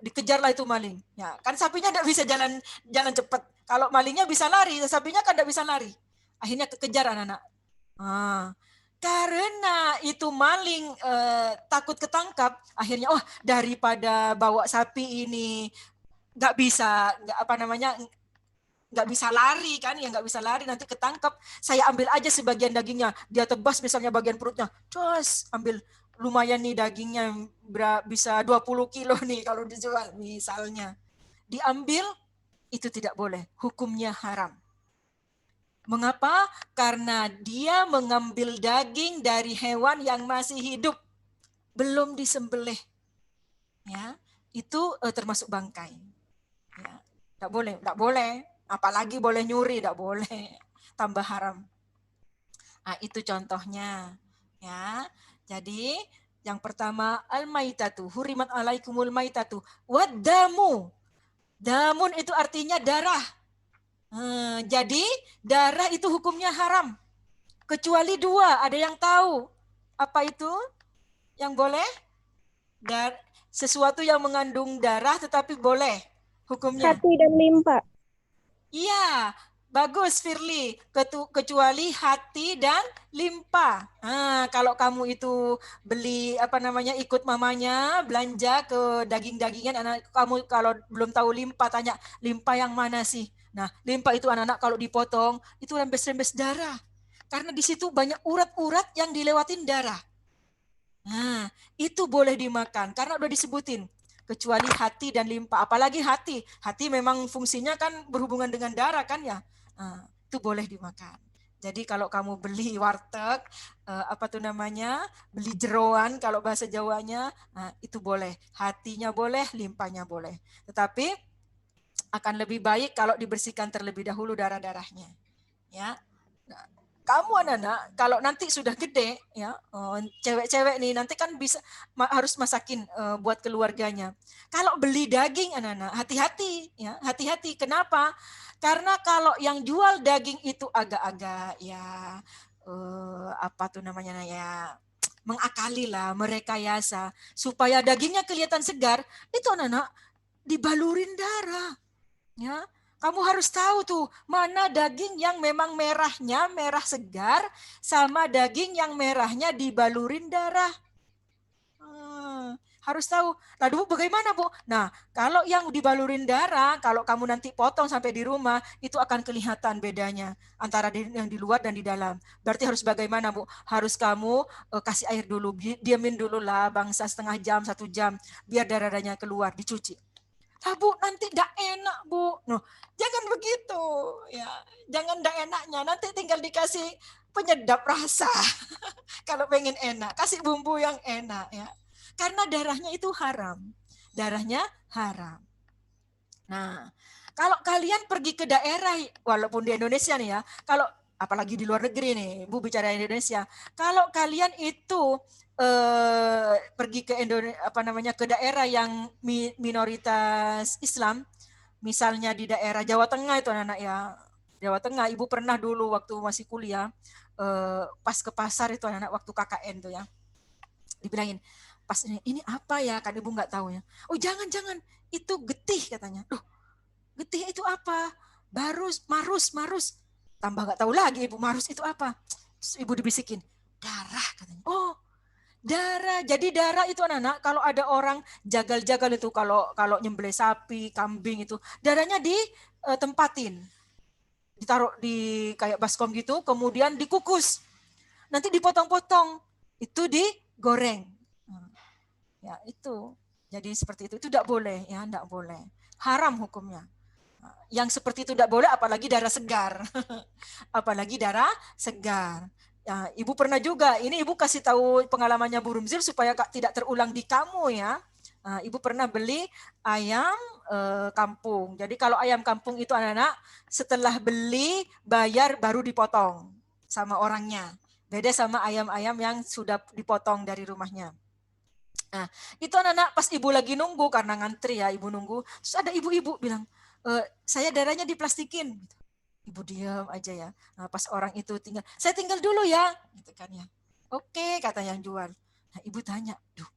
Dikejarlah itu maling. Ya, kan sapinya tidak bisa jalan cepat. Kalau malingnya bisa lari, sapinya kan tidak bisa lari. Akhirnya kekejar anak-anak. Nah, karena itu maling takut ketangkap, akhirnya daripada bawa sapi ini nggak bisa lari kan, ya nggak bisa lari nanti ketangkap. Saya ambil aja sebagian dagingnya. Dia tebas misalnya bagian perutnya, terus ambil lumayan nih dagingnya bisa 20 kilo nih kalau dijual misalnya. Diambil itu tidak boleh, hukumnya haram. Mengapa? Karena dia mengambil daging dari hewan yang masih hidup, belum disembelih. Ya, itu termasuk bangkai. Ya, tidak boleh. Apalagi boleh nyuri, tidak boleh. Tambah haram. Nah, itu contohnya. Ya, jadi yang pertama al-maitatu, hurimat alaikumul maitatu, wadamu. Damun itu artinya darah. Jadi darah itu hukumnya haram. Kecuali dua, ada yang tahu. Apa itu yang boleh? Sesuatu yang mengandung darah tetapi boleh hukumnya. Hati dan limpa. Iya, bagus Firly. Kecuali hati dan limpa. Kalau kamu itu beli ikut mamanya belanja ke daging-dagingan, anak kamu kalau belum tahu limpa tanya limpa yang mana sih? Nah, limpa itu anak-anak kalau dipotong itu rembes-rembes darah. Karena di situ banyak urat-urat yang dilewatin darah. Nah, itu boleh dimakan karena udah disebutin. Kecuali hati dan limpa, apalagi hati. Hati memang fungsinya kan berhubungan dengan darah kan ya. Itu boleh dimakan. Jadi kalau kamu beli warteg, beli jeroan kalau bahasa Jawanya, itu boleh. Hatinya boleh, limpanya boleh. Tetapi akan lebih baik kalau dibersihkan terlebih dahulu darah-darahnya. Ya. Nah, kamu anak-anak kalau nanti sudah gede ya, cewek-cewek nih nanti kan bisa harus masakin buat keluarganya. Kalau beli daging anak-anak hati-hati ya, hati-hati. Kenapa? Karena kalau yang jual daging itu agak-agak ya mengakali lah, merekayasa supaya dagingnya kelihatan segar, itu anak-anak dibalurin darah. Ya. Kamu harus tahu tuh mana daging yang memang merahnya merah segar sama daging yang merahnya dibalurin darah. Harus tahu. Nah, Bu, bagaimana, Bu? Nah, kalau yang dibalurin darah, kalau kamu nanti potong sampai di rumah, itu akan kelihatan bedanya antara yang di luar dan di dalam. Berarti harus bagaimana, Bu? Harus kamu kasih air dulu, diamin dulu lah, bangsa setengah jam, 1 jam, biar darah-darahnya keluar, dicuci. Bu, nanti tidak enak, Bu. No, jangan begitu. Ya, jangan tidak enaknya. Nanti tinggal dikasih penyedap rasa. Kalau pengen enak, kasih bumbu yang enak. Ya. Karena darahnya itu haram. Darahnya haram. Nah, kalau kalian pergi ke daerah, walaupun di Indonesia nih ya, kalau apalagi di luar negeri nih, Bu bicara Indonesia, kalau kalian itu pergi ke ke daerah yang minoritas Islam, misalnya di daerah Jawa Tengah itu anak-anak ya, Jawa Tengah, Ibu pernah dulu waktu masih kuliah, pas ke pasar itu anak-anak waktu KKN tuh ya, dibilangin, pas ini apa ya, kan Ibu nggak tahu ya, oh jangan, itu getih katanya, getih itu apa? Marus, tambah nggak tahu lagi Ibu, marus itu apa? Terus Ibu dibisikin, darah katanya, oh darah. Jadi darah itu anak-anak kalau ada orang jagal-jagal itu kalau nyembelih sapi, kambing itu darahnya ditempatin. Ditaruh di kayak baskom gitu, kemudian dikukus. Nanti dipotong-potong. Itu digoreng. Ya, itu. Jadi seperti itu tidak boleh ya, tidak boleh. Haram hukumnya. Yang seperti itu tidak boleh apalagi darah segar. Apalagi darah segar. Ya, Ibu pernah juga, ini Ibu kasih tahu pengalamannya Bu Rumzil supaya tidak terulang di kamu ya. Ibu pernah beli ayam kampung. Jadi kalau ayam kampung itu anak-anak setelah beli bayar baru dipotong sama orangnya. Beda sama ayam-ayam yang sudah dipotong dari rumahnya. Nah, itu anak-anak pas ibu lagi nunggu karena ngantri ya, ibu nunggu. Terus ada ibu-ibu bilang, saya darahnya diplastikin. Ibu diam aja ya. Nah, pas orang itu tinggal, saya tinggal dulu ya, gitu kan ya. Oke, kata yang jual. Nah, ibu tanya, duh,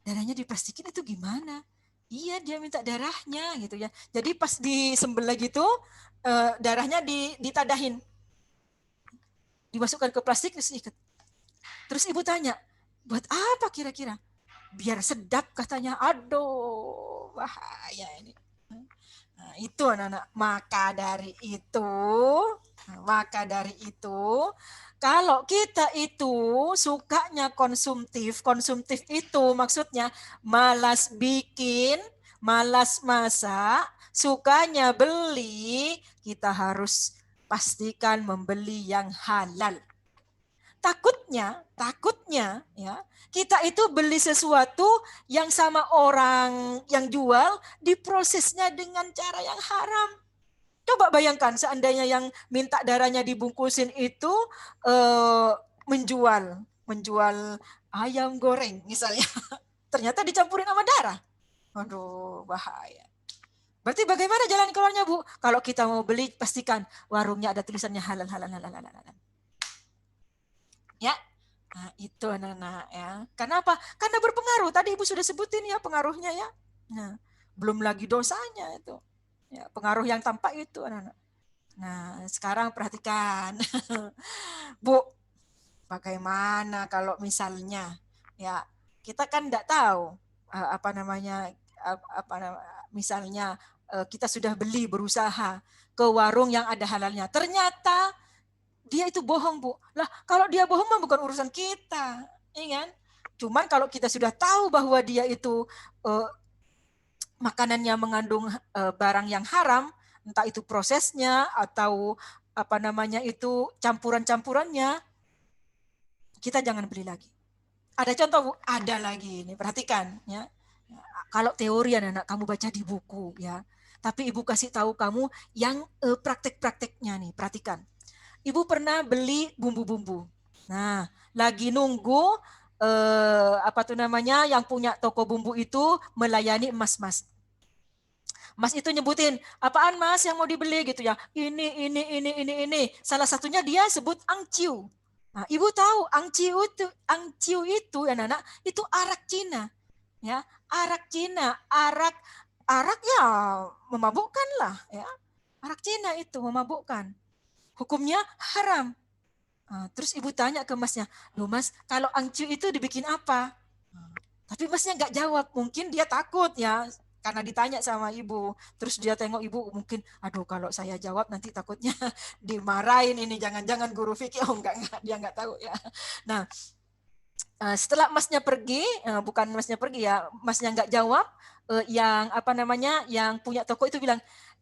darahnya diplastikin itu gimana? Iya, dia minta darahnya gitu ya. Jadi pas disembelih gitu, darahnya ditadahin, dimasukkan ke plastik terus ikat. Terus ibu tanya, buat apa kira-kira? Biar sedap katanya. Aduh, bahaya ini. Nah, itu anak-anak. Maka dari itu, kalau kita itu sukanya konsumtif itu maksudnya malas bikin, malas masak, sukanya beli, kita harus pastikan membeli yang halal. Takutnya ya, kita itu beli sesuatu yang sama orang yang jual diprosesnya dengan cara yang haram. Coba bayangkan seandainya yang minta darahnya dibungkusin itu menjual ayam goreng misalnya. Ternyata dicampurin sama darah. Aduh, bahaya. Berarti bagaimana jalan keluarnya, Bu? Kalau kita mau beli, pastikan warungnya ada tulisannya halal, halal, halal, halal, halal. Ya, nah itu anak-anak ya. Karena apa? Karena berpengaruh. Tadi Ibu sudah sebutin ya pengaruhnya ya. Nah, belum lagi dosanya itu. Ya, pengaruh yang tampak itu anak-anak. Nah, sekarang perhatikan. Bu, bagaimana kalau misalnya ya kita kan tidak tahu misalnya kita sudah beli berusaha ke warung yang ada halalnya. Ternyata dia itu bohong, Bu. Lah, kalau dia bohong mah bukan urusan kita, ya kan? Cuman kalau kita sudah tahu bahwa dia itu makanannya mengandung barang yang haram, entah itu prosesnya atau itu campuran-campurannya, kita jangan beli lagi. Ada contoh, Bu? Ada lagi ini, perhatikan ya. Kalau teori anak-anak kamu baca di buku ya. Tapi Ibu kasih tahu kamu yang praktek-prakteknya nih, perhatikan. Ibu pernah beli bumbu-bumbu. Nah, lagi nunggu yang punya toko bumbu itu melayani mas-mas. Mas itu nyebutin, apaan Mas yang mau dibeli gitu ya. Ini. Salah satunya dia sebut angciu. Nah, Ibu tahu angciu itu anak-anak itu arak Cina. Ya, arak Cina, arak ya memabukkan lah ya. Arak Cina itu memabukkan. Hukumnya haram. Terus ibu tanya ke masnya, loh mas, kalau angcu itu dibikin apa? Tapi masnya nggak jawab, mungkin dia takut ya, karena ditanya sama ibu. Terus dia tengok ibu, mungkin, aduh kalau saya jawab nanti takutnya dimarahin ini, jangan-jangan guru fikih, enggak, dia nggak tahu ya. Nah, setelah masnya pergi, bukan masnya pergi ya, masnya nggak jawab, yang punya toko itu bilang,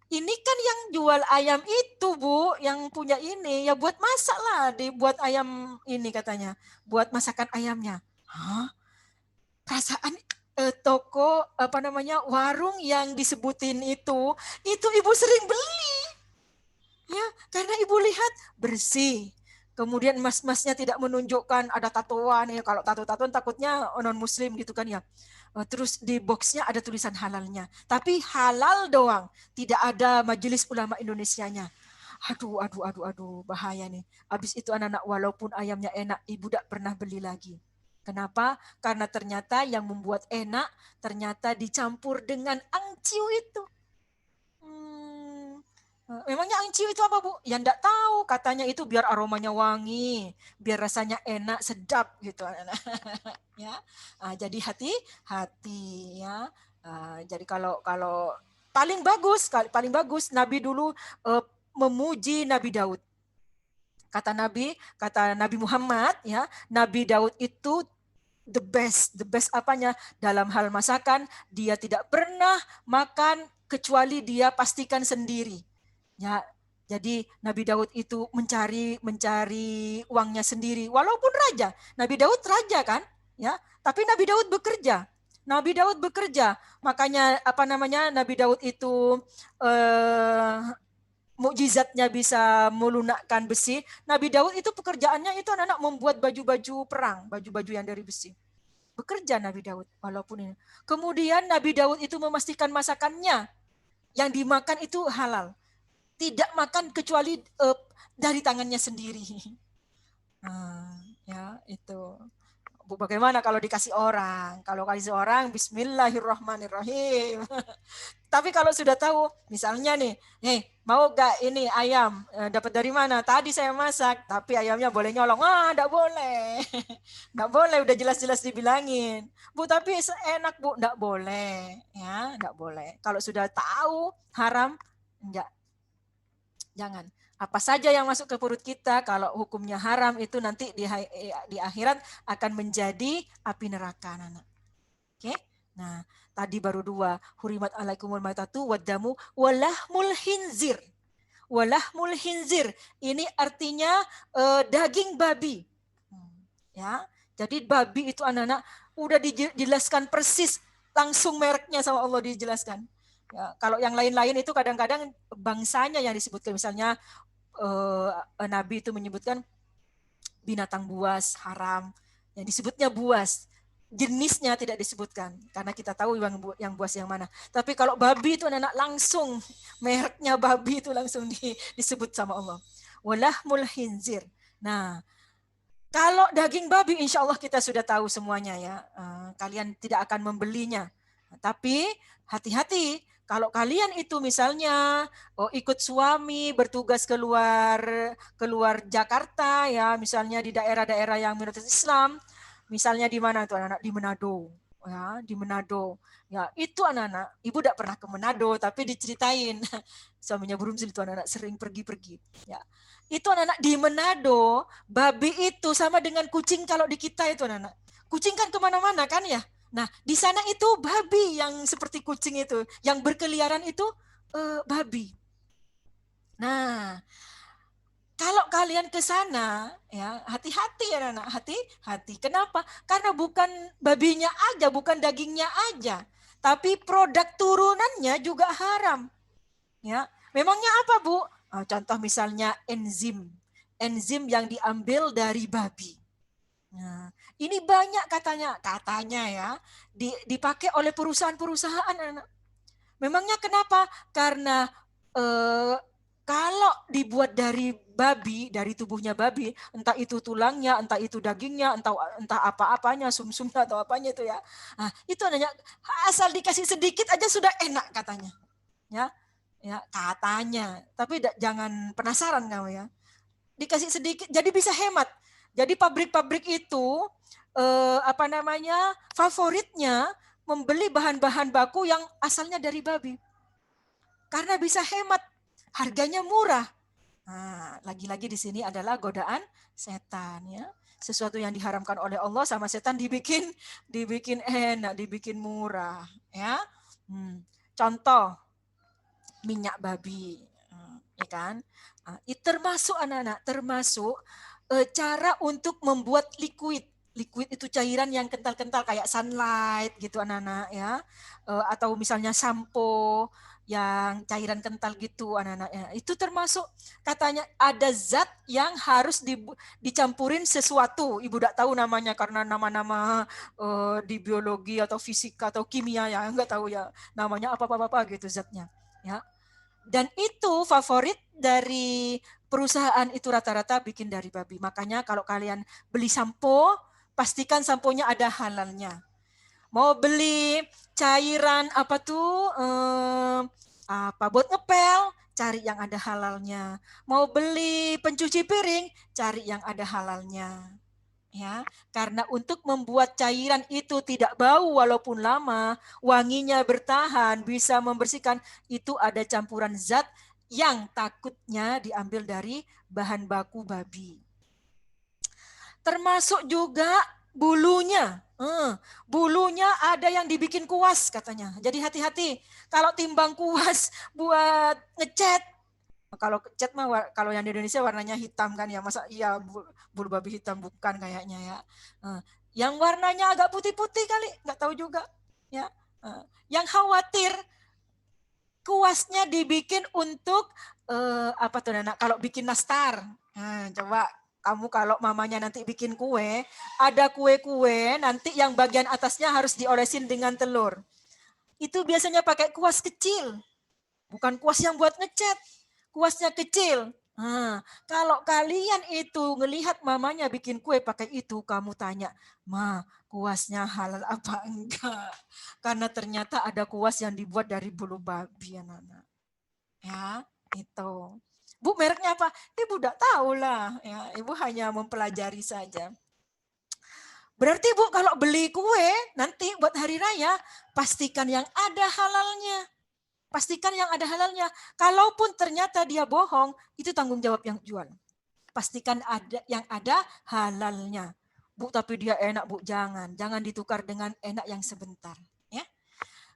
ini kan yang jual ayam itu Bu, yang punya ini ya buat masak lah, dibuat ayam ini katanya, buat masakan ayamnya. Hah? Perasaan toko warung yang disebutin itu Ibu sering beli, ya karena Ibu lihat bersih. Kemudian mas-masnya tidak menunjukkan ada tatoan ya, kalau tato-tatoan takutnya non muslim gitu kan ya. Terus di boxnya ada tulisan halalnya. Tapi halal doang. Tidak ada Majelis Ulama Indonesianya. Aduh, bahaya nih. Habis itu anak-anak walaupun ayamnya enak, ibu tidak pernah beli lagi. Kenapa? Karena ternyata yang membuat enak, ternyata dicampur dengan angciu itu. Memangnya angciu itu apa Bu? Ya enggak tahu, katanya itu biar aromanya wangi, biar rasanya enak, sedap gitu. Ya, jadi hati-hati ya. Jadi kalau paling bagus Nabi dulu memuji Nabi Daud. Kata Nabi Muhammad ya, Nabi Daud itu the best apanya dalam hal masakan, dia tidak pernah makan kecuali dia pastikan sendiri. Ya, jadi Nabi Daud itu mencari uangnya sendiri, walaupun raja. Nabi Daud raja kan, ya. Tapi Nabi Daud bekerja. Makanya Nabi Daud itu mukjizatnya bisa melunakkan besi. Nabi Daud itu pekerjaannya itu anak-anak membuat baju-baju perang, baju-baju yang dari besi. bekerja Nabi Daud walaupun ini. Kemudian Nabi Daud itu memastikan masakannya yang dimakan itu halal. Tidak makan kecuali dari tangannya sendiri. Nah, ya itu. Bu, bagaimana kalau dikasih orang? Kalau kasih orang, Bismillahirrahmanirrahim. Tapi kalau sudah tahu, misalnya nih, mau gak ini ayam? Dapat dari mana? Tadi saya masak, tapi ayamnya boleh nyolong. Enggak boleh. Enggak boleh, udah jelas-jelas dibilangin. Bu, tapi enak Bu, enggak boleh. Ya, enggak boleh. Kalau sudah tahu haram, enggak. Jangan. Apa saja yang masuk ke perut kita, kalau hukumnya haram itu nanti di akhirat akan menjadi api neraka, anak. Oke? Nah, tadi baru 2. Hurimat alaikumul maitatu waddamu walahmul hinzir. Walahmul hinzir. Ini artinya daging babi. Ya. Jadi babi itu anak-anak udah dijelaskan persis, langsung mereknya sama Allah dijelaskan. Ya, kalau yang lain-lain itu kadang-kadang bangsanya yang disebutkan, misalnya Nabi itu menyebutkan binatang buas haram, yang disebutnya buas, jenisnya tidak disebutkan karena kita tahu yang buas yang mana. Tapi kalau babi itu anak-anak langsung mereknya babi itu langsung disebut sama Allah. Walahmul hinzir. Nah, kalau daging babi insya Allah kita sudah tahu semuanya ya. Kalian tidak akan membelinya. Tapi hati-hati kalau kalian itu misalnya ikut suami bertugas keluar Jakarta ya, misalnya di daerah-daerah yang minoritas Islam, misalnya di mana itu anak-anak di Manado ya, di Manado. Ya, itu anak-anak, ibu tidak pernah ke Manado tapi diceritain suaminya Brumsil itu anak-anak sering pergi-pergi ya. Itu anak-anak di Manado, babi itu sama dengan kucing kalau di kita itu anak-anak. Kucing kan kemana-mana kan ya. Nah, di sana itu babi yang seperti kucing itu, yang berkeliaran itu babi. Nah, kalau kalian ke sana, ya hati-hati ya anak, hati-hati. Kenapa? Karena bukan babinya aja, bukan dagingnya aja, tapi produk turunannya juga haram. Ya, memangnya apa Bu? Contoh misalnya enzim yang diambil dari babi. Nah, ini banyak katanya ya dipakai oleh perusahaan-perusahaan anak. Memangnya kenapa? Karena kalau dibuat dari babi, dari tubuhnya babi, entah itu tulangnya, entah itu dagingnya, entah apa-apanya, sumsumnya atau apanya itu ya. Nah, itu hanya asal dikasih sedikit aja sudah enak katanya. Ya, katanya. Tapi jangan penasaran kamu ya. Dikasih sedikit jadi bisa hemat. Jadi pabrik-pabrik itu favoritnya membeli bahan-bahan baku yang asalnya dari babi. Karena bisa hemat, harganya murah. Nah, lagi-lagi di sini adalah godaan setan ya. Sesuatu yang diharamkan oleh Allah sama setan dibikin enak, dibikin murah ya. Contoh minyak babi, ya kan? Termasuk anak-anak, cara untuk membuat liquid. Liquid itu cairan yang kental-kental kayak sunlight gitu anak-anak ya. Atau misalnya sampo yang cairan kental gitu anak-anak ya. Itu termasuk katanya ada zat yang harus dicampurin sesuatu. Ibu tidak tahu namanya karena nama-nama di biologi atau fisika atau kimia ya, enggak tahu ya namanya apa-apa gitu zatnya ya. Dan itu favorit dari perusahaan itu rata-rata bikin dari babi. Makanya kalau kalian beli sampo, pastikan samponya ada halalnya. Mau beli cairan apa tuh, buat ngepel, cari yang ada halalnya. Mau beli pencuci piring, cari yang ada halalnya. Ya, karena untuk membuat cairan itu tidak bau walaupun lama, wanginya bertahan, bisa membersihkan, itu ada campuran zat yang takutnya diambil dari bahan baku babi. Termasuk juga bulunya. Bulunya ada yang dibikin kuas katanya. Jadi hati-hati. Kalau timbang kuas buat ngecat, kalau cat mah kalau yang di Indonesia warnanya hitam kan ya, masa iya bulu babi hitam bukan kayaknya ya. Yang warnanya agak putih-putih kali, nggak tahu juga ya. Yang khawatir kuasnya dibikin untuk apa tuh anak? Kalau bikin nastar, coba Kamu kalau mamanya nanti bikin kue, ada kue-kue nanti yang bagian atasnya harus diolesin dengan telur. Itu biasanya pakai kuas kecil. Bukan kuas yang buat ngecat. Kuasnya kecil. Nah, kalau kalian itu ngelihat mamanya bikin kue pakai itu, kamu tanya, "Ma, kuasnya halal apa enggak?" Karena ternyata ada kuas yang dibuat dari bulu babi, anak-anak. Ya, itu. Bu, mereknya apa? Ibu tidak tahu lah. Ya, Ibu hanya mempelajari saja. Berarti Bu, kalau beli kue nanti buat hari raya, pastikan yang ada halalnya. Pastikan yang ada halalnya. Kalaupun ternyata dia bohong, itu tanggung jawab yang jual. Pastikan ada yang ada halalnya. Bu, tapi dia enak, Bu. Jangan ditukar dengan enak yang sebentar. Ya.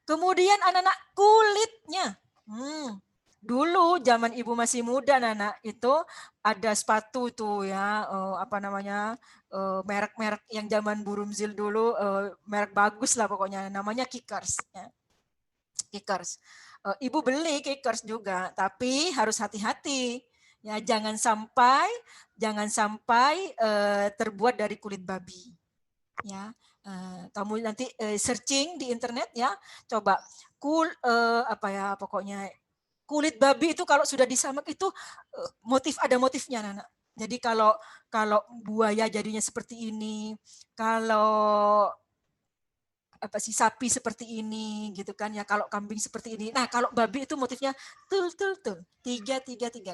Kemudian anak-anak kulitnya. Dulu zaman ibu masih muda, Nana, itu ada sepatu tuh ya, merek-merek yang zaman Burumzil dulu, merek bagus lah pokoknya, namanya Kickers. Ya. Kickers. Ibu beli Kickers juga, tapi harus hati-hati. Ya, jangan sampai terbuat dari kulit babi. Ya, kamu nanti searching di internet ya, coba pokoknya kulit babi itu kalau sudah disamak itu ada motifnya, Nana. Jadi kalau buaya jadinya seperti ini, kalau sapi seperti ini gitu kan ya, kalau kambing seperti ini. Nah, kalau babi itu motifnya tul 3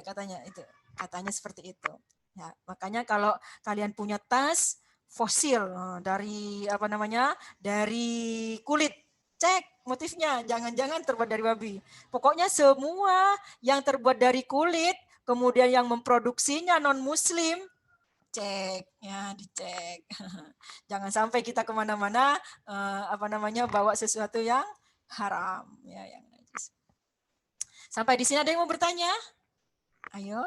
katanya itu. Katanya seperti itu. Ya, makanya kalau kalian punya tas fosil dari dari kulit, cek motifnya, jangan-jangan terbuat dari babi. Pokoknya semua yang terbuat dari kulit, kemudian yang memproduksinya non-muslim, cek ya, dicek. Jangan sampai kita kemana-mana bawa sesuatu yang haram ya, yang najis. Sampai di sini ada yang mau bertanya? Ayo.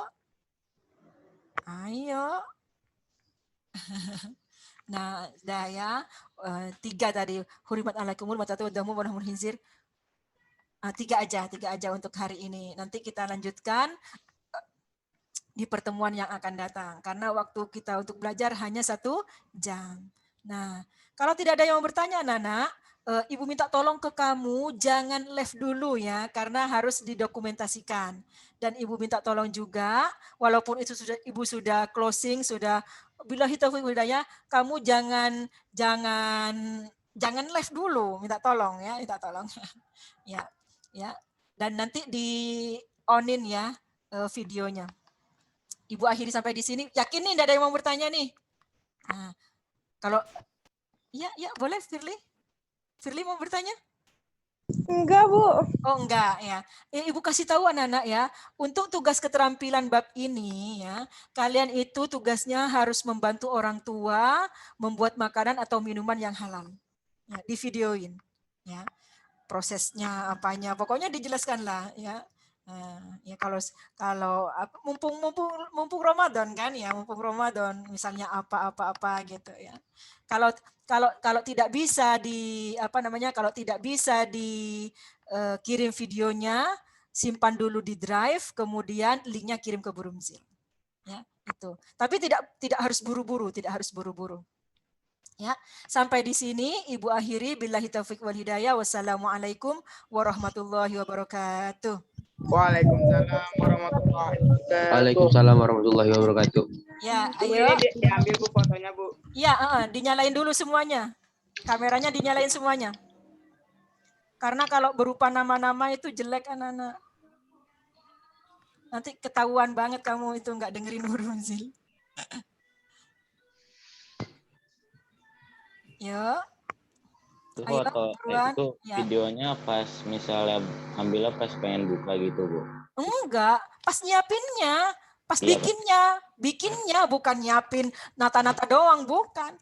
Nah, dah ya. 3 tadi, hurimat alaikumul matatu damu wa lahmul khinzir. 3 aja untuk hari ini. Nanti kita lanjutkan di pertemuan yang akan datang. Karena waktu kita untuk belajar hanya 1 jam. Nah, kalau tidak ada yang mau bertanya, Nana, Ibu minta tolong ke kamu, jangan live dulu ya, karena harus didokumentasikan. Dan Ibu minta tolong juga, walaupun itu Ibu sudah closing, sudah billahi taufiq wal hidayah, kamu jangan live dulu, minta tolong ya, ya. Dan nanti di on-in ya videonya. Ibu akhiri sampai di sini. Yakin nih tidak ada yang mau bertanya nih? Nah, kalau ya boleh Firly. Firly mau bertanya? Enggak, Bu. Oh, enggak ya. Ibu kasih tahu anak-anak ya, untuk tugas keterampilan bab ini ya, kalian itu tugasnya harus membantu orang tua membuat makanan atau minuman yang halal. Ya, di videoin ya. Prosesnya apanya, pokoknya dijelaskan lah ya. Ya kalau mumpung Ramadan kan ya, mumpung Ramadan misalnya apa gitu ya. Kalau tidak bisa dikirim videonya, simpan dulu di drive, kemudian linknya kirim ke Burumzil. Ya, itu. Tapi tidak harus buru-buru, Ya, sampai di sini Ibu akhiri, billahi taufiq wal hidayah. Wassalamualaikum warahmatullahi wabarakatuh. Waalaikumsalam warahmatullahi wabarakatuh. Waalaikumsalam warahmatullahi wabarakatuh. Ya, Bu, ayo. ini diambil Bu fotonya, Bu. Iya, dinyalain dulu semuanya. Kameranya dinyalain semuanya. Karena kalau berupa nama-nama itu jelek anak-anak. Nanti ketahuan banget kamu itu nggak dengerin Burumzil. Yo. Itu Ayo, foto buruan. itu Ya. videonya pas misalnya ambilnya pas pengen buka gitu, Bu. Enggak, pas nyiapinnya, pas Iya, bikinnya bukan nyiapin nata-nata doang, bukan.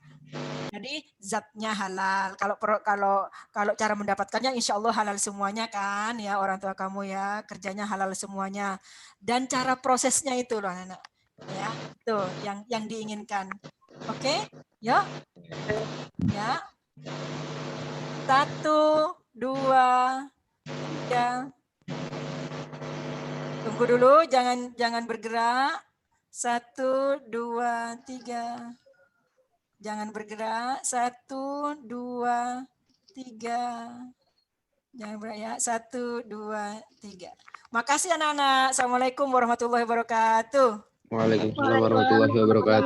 Jadi zatnya halal. Kalau cara mendapatkannya insya Allah halal semuanya kan ya, orang tua kamu ya, kerjanya halal semuanya. Dan cara prosesnya itu loh anak. Ya, itu yang diinginkan. Oke? Yuk. Ya. 1, 2, 3. Tunggu dulu, jangan bergerak. 1, 2, 3. Jangan bergerak. 1, 2, 3. Jangan bergerak ya. 1, 2, 3. Makasih anak-anak. Assalamualaikum warahmatullahi wabarakatuh. Waalaikumsalam warahmatullahi wabarakatuh.